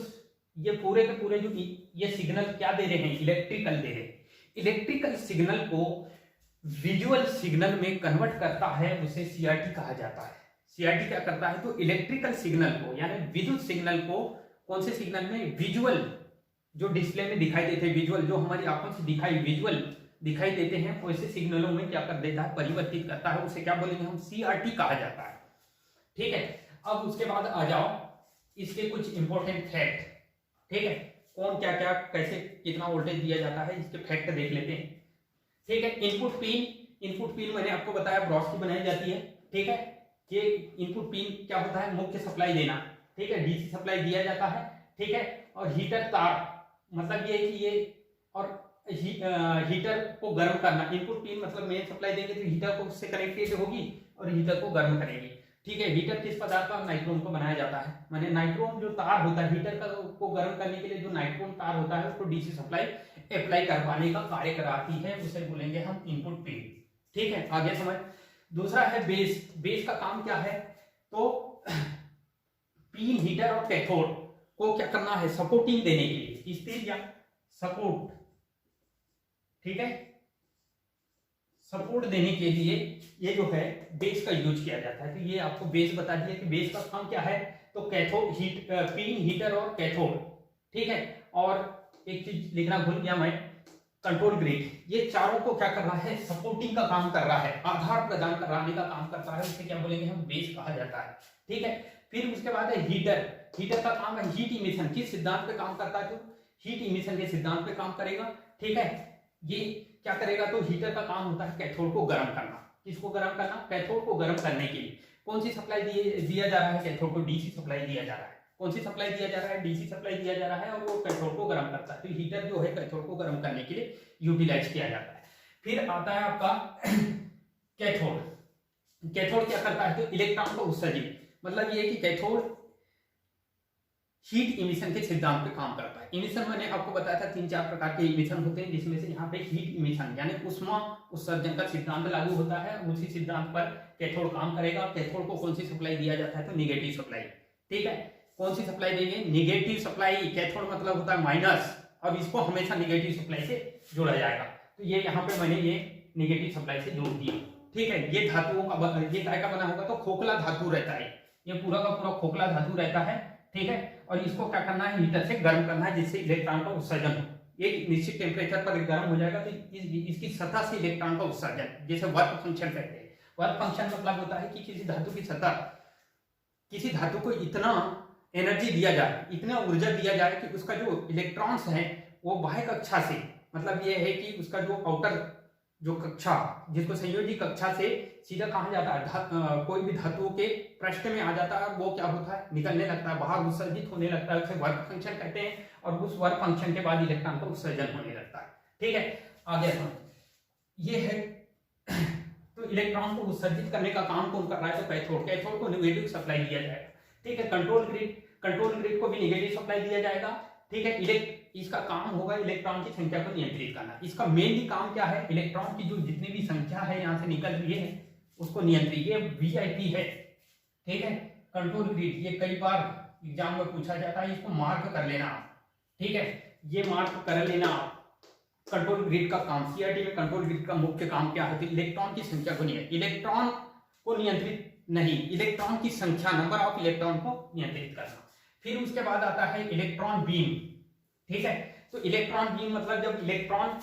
ये पूरे के पूरे जो ये सिग्नल क्या दे रहे हैं, इलेक्ट्रिकल दे रहे हैं, इलेक्ट्रिकल सिग्नल को विजुअल सिग्नल में कन्वर्ट करता है, उसे सीआरटी कहा जाता है। सीआरटी क्या करता है, तो इलेक्ट्रिकल सिग्नल को यानी विद्युत सिग्नल को, कौन से सिग्नल में, विजुअल जो डिस्प्ले में दिखाई देते हैं, विजुअल जो हमारी आंखों से विजुअल दिखाई देते हैं, वैसे सिग्नलों में क्या कर देता है, परिवर्तित करता है, उसे क्या बोलेंगे हम, सीआरटी कहा जाता है। ठीक है, अब उसके बाद आ जाओ इसके कुछ इंपॉर्टेंट फैक्ट। ठीक है, कौन क्या क्या कैसे कितना वोल्टेज दिया जाता है, इसके फैक्ट देख लेते हैं। ठीक है, इनपुट पिन मैंने आपको बताया ब्रॉस की बनाई जाती है। ठीक है, ये इनपुट पिन क्या होता है, मुख्य सप्लाई देना। ठीक है, डीसी सप्लाई दिया जाता है। ठीक है, और हीटर तार, मतलब ये कि ये, और हीटर को गर्म करना। इनपुट पिन मतलब मेन सप्लाई देंगे तो हीटर को उससे कनेक्टेड होगी और हीटर को गर्म करेगी। ठीक है, हीटर किस पदार्थ का, नाइट्रोन को बनाया जाता है। माने नाइट्रोन जो तार होता है हीटर का को गर्म करने के लिए, जो नाइट्रोन तार होता है उसको डीसी सप्लाई अप्लाई करवाने का कार्य कराती है, उसे बोलेंगे हम इनपुट पिन। ठीक है, आगे समझ। दूसरा है बेस। बेस का काम क्या है, तो पिन, हीटर और कैथोड को क्या करना है, सपोर्टिंग देने के लिए, स्थिर या सपोर्ट। ठीक है, सपोर्ट देने के लिए ये जो है बेस का यूज किया जाता है। तो ये आपको बेस बता दिया कि बेस का काम क्या है, तो कैथोड, पिन, हीटर और कैथोड। ठीक है, और एक चीज लिखना भूल गया मैं, कंट्रोल ग्रिड, ये चारों को क्या कर रहा है, सपोर्टिंग का काम कर रहा है, आधार प्रदान कराने का काम करता है, उसे क्या बोलेंगे हम, बेस कहा जाता है। ठीक है, फिर उसके बाद है हीटर। हीटर का काम है हीट इमिशन। किस सिद्धांत पे काम करता है, तो हीट इमिशन के सिद्धांत पे काम करेगा। ठीक है, ये क्या करेगा, तो हीटर का काम होता है कैथोड को गर्म करना। किसको गर्म करना, कैथोड को गर्म करने के लिए कौन सी सप्लाई दिया जा रहा है, कैथोड को डीसी सप्लाई दिया जा रहा है। कौन सी सप्लाई दिया जा रहा है, डीसी सप्लाई दिया जा रहा है, और वो कैथोड को गर्म करता है। तो हीटर जो है कैथोड को गर्म करने के लिए यूटिलाइज किया जाता है। फिर आता है आपका कैथोड। कैथोड क्या करता है, तो इलेक्ट्रॉन को उत्सर्जित, मतलब ये कि कैथोड हीट इमिशन के सिद्धांत पे काम करता है। इमिशन मैंने आपको बताया था 3-4 प्रकार के इमिशन होते हैं, जिसमें से यहाँ पे हीट इमिशन यानी उष्मा उत्सर्जन का सिद्धांत लागू होता है। उसी सिद्धांत पर कैथोड काम करेगा। कैथोड को कौन सी सप्लाई दिया जाता है, तो निगेटिव सप्लाई। ठीक है, कौन सी सप्लाई देंगे, निगेटिव सप्लाई। कैथोड मतलब होता है माइनस, अब इसको हमेशा निगेटिव सप्लाई से जोड़ा जाएगा। तो ये यहाँ पे मैंने ये निगेटिव सप्लाई से जोड़ दिया। ठीक है, ये धातुओं का, ये काय का बना होगा, तो खोखला धातु रहता है, ये पूरा का पूरा खोखला धातु रहता है। ठीक है, और इसको क्या करना है, हीटर से गर्म करना है, जिससे इलेक्ट्रॉन का उत्सर्जन हो। एक निश्चित टेम्परेचर पर गर्म हो जाएगा तो इसकी सतह से इलेक्ट्रॉन का उत्सर्जन, जैसे वर्क फंक्शन कहते हैं। वर्क फंक्शन मतलब होता है कि किसी धातु की सतह, किसी धातु को इतना एनर्जी दिया जाए, इतना ऊर्जा दिया जाए कि उसका जो इलेक्ट्रॉन्स है वो बाह्य कक्षा से, मतलब ये है कि उसका जो आउटर जो कक्षा, जिसको संयोजी कक्षा से सीधा कहा जाता है, कोई भी धातु के पृष्ठ में आ जाता है, वो क्या होता है, निकलने लगता है, बाहर उत्सर्जित होने लगता है, उसे वर्क फंक्शन कहते हैं। और उस वर्क फंक्शन के बाद इलेक्ट्रॉन का उत्सर्जन होने लगता है। ठीक है, आगे हम ये है तो इलेक्ट्रॉन को उत्सर्जित करने का काम कौन कर रहा है, तो कैथोड। कैथोड को निगेटिव सप्लाई दिया जाएगा। ठीक है, कंट्रोल ग्रिड को भी निगेटिव सप्लाई दिया जाएगा। ठीक है, इसका काम होगा इलेक्ट्रॉन की संख्या को नियंत्रित करना। इसका मेनली काम क्या है, इलेक्ट्रॉन की जो जितनी भी संख्या है यहाँ से निकल रही है उसको नियंत्रित, ये वीआईपी है। ठीक है, कंट्रोल ग्रिड, ये कई बार एग्जाम में पूछा जाता है, इसको मार्क कर लेना आप। ठीक है, ये मार्क कर लेना आप। कंट्रोल ग्रिड का काम, सीआरटी में कंट्रोल ग्रिड का मुख्य काम क्या है, इलेक्ट्रॉन की संख्या को इलेक्ट्रॉन को नियंत्रित नहीं, इलेक्ट्रॉन की संख्या, नंबर ऑफ इलेक्ट्रॉन को नियंत्रित करना। फिर उसके बाद आता है इलेक्ट्रॉन बीम। ठीक है, तो इलेक्ट्रॉन बीम मतलब जब इलेक्ट्रॉन,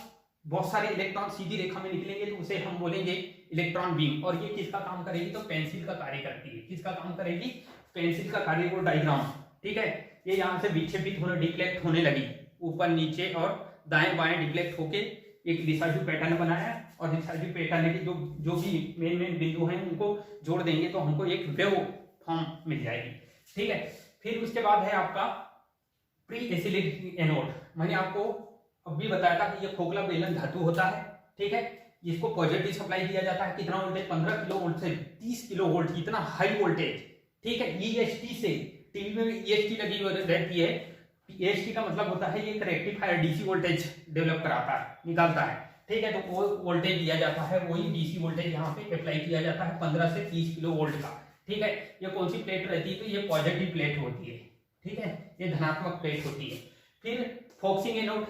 बहुत सारे इलेक्ट्रॉन सीधी रेखा में निकलेंगे तो उसे हम बोलेंगे इलेक्ट्रॉन बीम। और ये किसका काम करेगी, तो पेंसिल का कार्य करती है। किसका काम करेगी, पेंसिल का कार्य, वो डायग्राम। ठीक है, ये यहाँ से विक्षेपित होने, डिफ्लेक्ट होने लगी, ऊपर नीचे और दाएं बाएं डिफ्लेक्ट होके एक रिसर्जिव पैटर्न बनाया, और रिसर्जिव पैटर्न के जो भी मेन बिंदु हैं उनको जोड़ देंगे तो हमको एक वेव फॉर्म मिल जाएगी। ठीक है, फिर उसके बाद है आपका प्री एसिलेटेड एनोड। मैंने आपको अभी बताया था कि ये खोखला बेलन धातु होता है। ठीक है, इसको पॉजिटिव सप्लाई दिया जाता है। कितना वोल्टेज, 15 किलो वोल्ट से 30 किलो वोल्ट, इतना हाई वोल्टेज। ठीक है, ईएसटी से, टीवी में भी ईएसटी लगी रहती है। ईएसटी का मतलब होता है ये एक रेक्टिफायर डीसी वोल्टेज डेवलप कराता है, निकालता है। ठीक है, तो वो वोल्टेज दिया जाता है, वही डीसी वोल्टेज यहाँ पे अप्लाई किया जाता है 15 से 30 किलो वोल्ट का। ठीक है, ये कौन सी प्लेट रहती है, तो ये पॉजिटिव प्लेट होती है। ठीक है, ये धनात्मक प्लेट होती है। फिर फोकसिंग एनोड,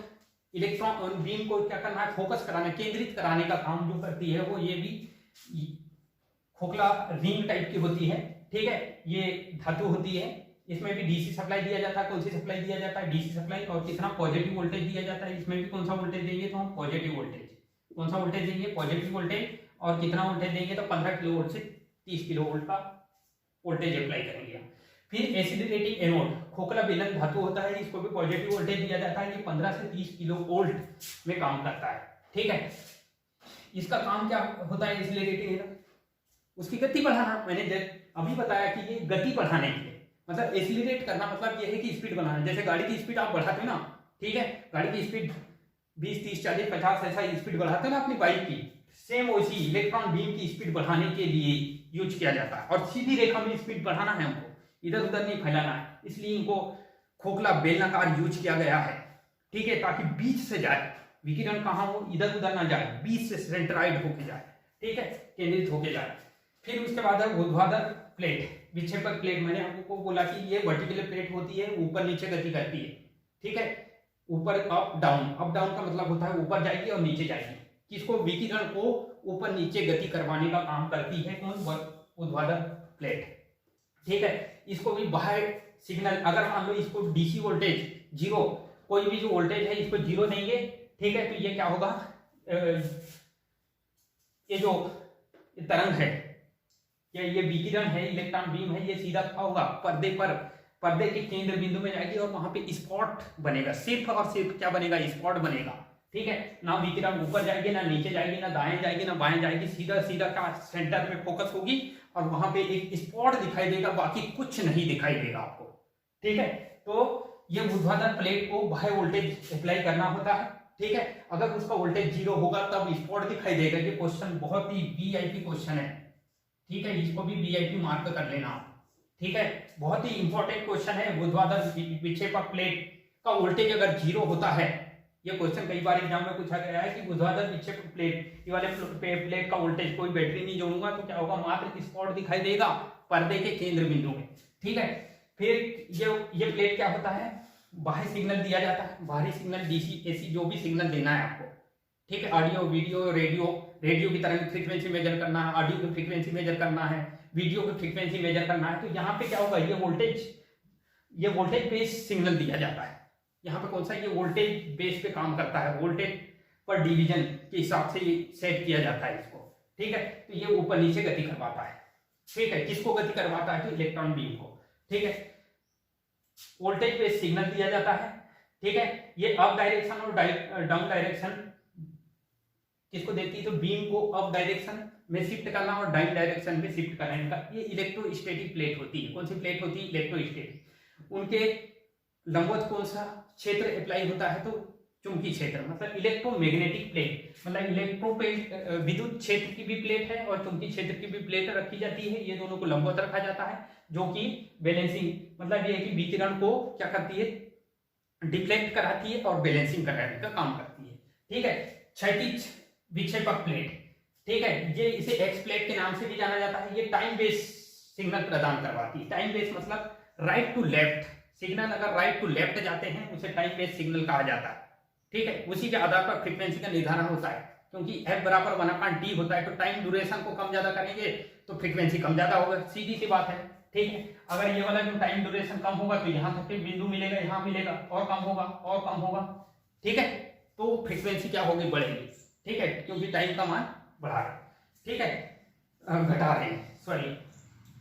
इलेक्ट्रॉन बीम को क्या करना है, फोकस कराना, केंद्रित कराने का काम जो करती है वो ये भी खोखला रिंग टाइप की होती है। ठीक है, ये धातु होती है, इसमें भी डीसी सप्लाई दिया जाता है। कौन सी सप्लाई दिया जाता है, डीसी सप्लाई। और कितना पॉजिटिव वोल्टेज दिया जाता है, इसमें भी कौन सा वोल्टेज देंगे, तो हम पॉजिटिव वोल्टेज। कौन सा वोल्टेज देंगे, पॉजिटिव वोल्टेज। और कितना वोल्टेज देंगे, तो 15 किलो वोल्ट से 30 किलो वोल्ट का वोल्टेज अप्लाई करेंगे। फिर एसिलेटेटिंग एनोड, खोखला बेलन धातु होता है, इसको भी पॉजिटिव वोल्टेज दिया जाता है। ये 15 से 30 किलो वोल्ट में काम करता है। ठीक है, इसका काम क्या होता है एसिलेटेटिंग एनोड, उसकी गति बढ़ाना। मैंने अभी बताया कि ये गति बढ़ाने के लिए, मतलब एसिलेट करना मतलब ये है कि स्पीड बढ़ाना। जैसे गाड़ी की स्पीड आप बढ़ाते हो ना, ठीक है, गाड़ी की स्पीड 20, 30, 40, 50 ऐसा स्पीड बढ़ाते हो ना अपनी बाइक की, सेम वैसी इलेक्ट्रॉन बीम की स्पीड बढ़ाने के लिए यूज किया जाता है। और सीधी रेखा में स्पीड बढ़ाना है हमको, इधर उधर नहीं फैलाना है, इसलिए इनको खोखला बेलनाकार यूज किया गया है। ठीक है, ताकि बीच से जाए विकिरण, कहाँ हो, इधर उधर ना जाए, बीच से सेंट्राइड होके जाए। ठीक है, केंद्रित होके जाए। फिर उसके बाद है ऊर्ध्वाधर प्लेट, विक्षेपक प्लेट। मैंने आपको बोला कि ये वर्टिकल प्लेट होती है, ऊपर नीचे गति करती है। ठीक है, ऊपर अप डाउन, अप डाउन का मतलब होता है ऊपर जाएगी और नीचे जाएगी। किसको, विकिरण को ऊपर नीचे गति करवाने का काम करती है कौन, ऊर्ध्वाधर प्लेट। ठीक है, इसको भी बाहर सिग्नल, अगर मान लो इसको डीसी वोल्टेज 0, कोई भी जो वोल्टेज है इसको 0 देंगे। ठीक है, तो ये क्या होगा, ये जो तरंग है, ये विकिरण है, इलेक्ट्रॉन बीम है, ये सीधा क्या होगा, पर्दे के केंद्र बिंदु में जाएगी और वहां पे स्पॉट बनेगा। सिर्फ और सिर्फ क्या बनेगा, स्पॉट बनेगा। ठीक है, ना विकिरण ऊपर जाएगी, ना नीचे जाएगी, ना दाएं जाएगी, ना बाएं जाएगी, सीधा सीधा क्या सेंटर में फोकस होगी और वहां पे एक स्पॉट दिखाई देगा, बाकी कुछ नहीं दिखाई देगा आपको। ठीक है, तो ये ऊर्ध्वाधर प्लेट को बाह्य वोल्टेज अप्लाई करना होता है। ठीक है, अगर उसका वोल्टेज 0 होगा तब स्पॉट दिखाई देगा। ये क्वेश्चन बहुत ही वीआईपी क्वेश्चन है। ठीक है, इसको भी वीआईपी मार्क कर लेना। ठीक है, बहुत ही इंपॉर्टेंट क्वेश्चन है। ऊर्ध्वाधर विक्षेपक प्लेट का वोल्टेज अगर 0 होता है, ये क्वेश्चन कई बार एग्जाम में पूछा गया है कि ऊर्ध्वाधर विक्षेपक प्लेट, ये वाले प्लेट का वोल्टेज, कोई बैटरी नहीं जोड़ूंगा तो क्या होगा, मात्र स्पॉट दिखाई देगा पर्दे के केंद्र बिंदु में। ठीक है, फिर ये प्लेट क्या होता है, बाहरी सिग्नल दिया जाता है, बाहरी सिग्नल डीसी एसी जो भी सिग्नल देना है आपको। ठीक है, ऑडियो वीडियो रेडियो की तरह फ्रीक्वेंसी मेजर करना है, ऑडियो की फ्रीक्वेंसी मेजर करना है, वीडियो की फ्रीक्वेंसी मेजर करना है। तो यहाँ पे क्या होगा, ये वोल्टेज बेस सिग्नल दिया जाता है। यहाँ पे कौन सा, ये वोल्टेज बेस पे काम करता है, वोल्टेज पर डिवीजन के हिसाब से ये सेट किया जाता है इसको। ठीक है, तो ये ऊपर नीचे गति करवाता है। ठीक है, किसको गति करवाता है, तो इलेक्ट्रॉन बीम को। ठीक है, वोल्टेज बेस सिग्नल दिया जाता है। ठीक है, ये अप डायरेक्शन और डाउन डायरेक्शन किसको देती है, तो बीम को अप डायरेक्शन में शिफ्ट करना और डाउन डायरेक्शन में शिफ्ट करने का, ये इलेक्ट्रोस्टैटिक प्लेट होती है। कौन सी प्लेट होती है, इलेक्ट्रोस्टैटिक। उनके लंबवत कौन सा क्षेत्र अप्लाई होता है, तो चुंबकीय क्षेत्र, मतलब इलेक्ट्रोमैग्नेटिक प्लेट, मतलब विद्युत क्षेत्र की भी प्लेट है और चुंबकीय क्षेत्र की भी प्लेट रखी जाती है। ये दोनों को लंबवत रखा जाता है, जो कि बैलेंसिंग, मतलब ये है कि विकिरण को क्या करती है, डिफ्लेक्ट कराती है और बैलेंसिंग कराने का काम करती है। ठीक है, क्षैतिज विक्षेपक प्लेट। ठीक है, ये इसे एक्स प्लेट के नाम से भी जाना जाता है। ये टाइम बेस सिग्नल प्रदान करवाती है। टाइम बेस मतलब राइट टू लेफ्ट सिग्नल, अगर राइट टू लेफ्ट जाते हैं उसे टाइम बेस सिग्नल कहा जाता है। ठीक है, उसी के आधार पर फ्रीक्वेंसी का निर्धारण होता है, क्योंकि f बराबर 1/t होता है, तो टाइम ड्यूरेशन को कम ज्यादा करेंगे तो फ्रीक्वेंसी कम ज्यादा होगा, सीधी सी बात है। ठीक है, अगर ये वाला जो टाइम ड्यूरेशन कम होगा तो यहाँ तक के बिंदु मिलेगा, यहाँ मिलेगा, और कम होगा और कम होगा। ठीक है, तो फ्रीक्वेंसी क्या होगी, बढ़ेगी। ठीक है, क्योंकि टाइम का मान बढ़ा रहे हैं। ठीक है, घटा रहे हैं, सॉरी।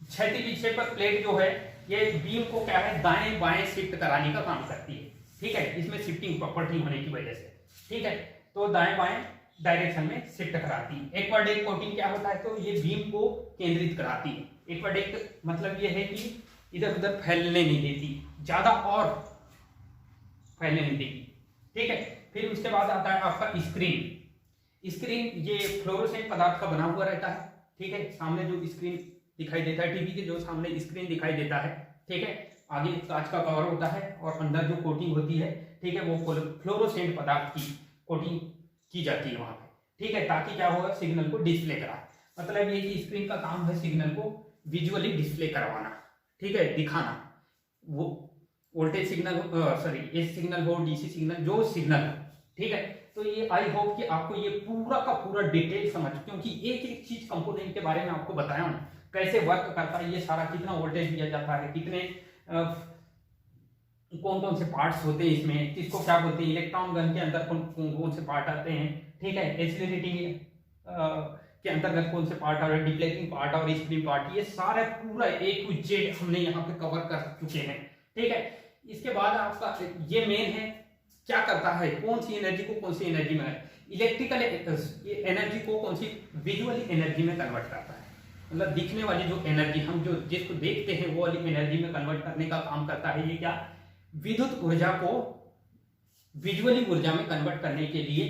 क्षैतिज विक्षेपक प्लेट जो है ये बीम को क्या है, दाएं बाएं शिफ्ट कराने का काम करती है। ठीक है, इसमें शिफ्टिंग प्रॉपर्टी होने की वजह से। ठीक है, तो दाएं बाएं डायरेक्शन में शिफ्ट कराती है। एक्वाडेक्ट कोटिंग क्या होता है, तो ये बीम को केंद्रित कराती है। एक्वाडेक्ट मतलब ये है कि इधर उधर फैलने नहीं देती, ज्यादा और फैलने नहीं देती। ठीक है, फिर उसके बाद आता है आपका स्क्रीन। ये फ्लोरोसेंट पदार्थ का बना हुआ रहता है। ठीक है, सामने जो स्क्रीन दिखाई देता है, टीवी के जो सामने स्क्रीन दिखाई देता है। ठीक है, आगे कांच का कवर होता है और अंदर जो कोटिंग होती है, ठीक है, वो फ्लोरोसेंट पदार्थ की कोटिंग की जाती है वहां पे। ठीक है, ताकि क्या होगा, सिग्नल को डिस्प्ले करा, मतलब ये कि स्क्रीन का काम है सिग्नल को विजुअली डिस्प्ले करवाना। ठीक है, दिखाना, वो voltage signal, sorry AC signal हो, डीसी सिग्नल, जो सिग्नल है। ठीक है, तो ये आई होप कि आपको ये पूरा का पूरा डिटेल समझ, क्योंकि एक एक चीज कंपोनेंट के बारे में आपको बताया हूं, कैसे वर्क करता है ये सारा, कितना वोल्टेज दिया जाता है, कितने कौन कौन से पार्ट्स होते हैं इसमें, किसको क्या बोलते हैं, इलेक्ट्रॉन गन के अंदर कौन से पार्ट आते हैं। ठीक है, एक्सीलरेटिंग के अंतर्गत कौन से पार्ट और डिफ्लेक्टिंग पार्ट और स्प्रिंग पार्ट, ये सारा पूरा ए टू जेड हमने यहाँ पे कवर कर चुके हैं। ठीक है, इसके बाद आपका ये मेन है, क्या करता है, कौन सी एनर्जी को कौन सी एनर्जी में, इलेक्ट्रिकल एनर्जी को कौन सी विजुअली एनर्जी में कन्वर्ट करता है, मतलब दिखने वाली जो एनर्जी हम जो जिसको देखते हैं वो वाली एनर्जी में कन्वर्ट करने का काम करता है। ये क्या, विद्युत ऊर्जा को विजुअली ऊर्जा में कन्वर्ट करने के लिए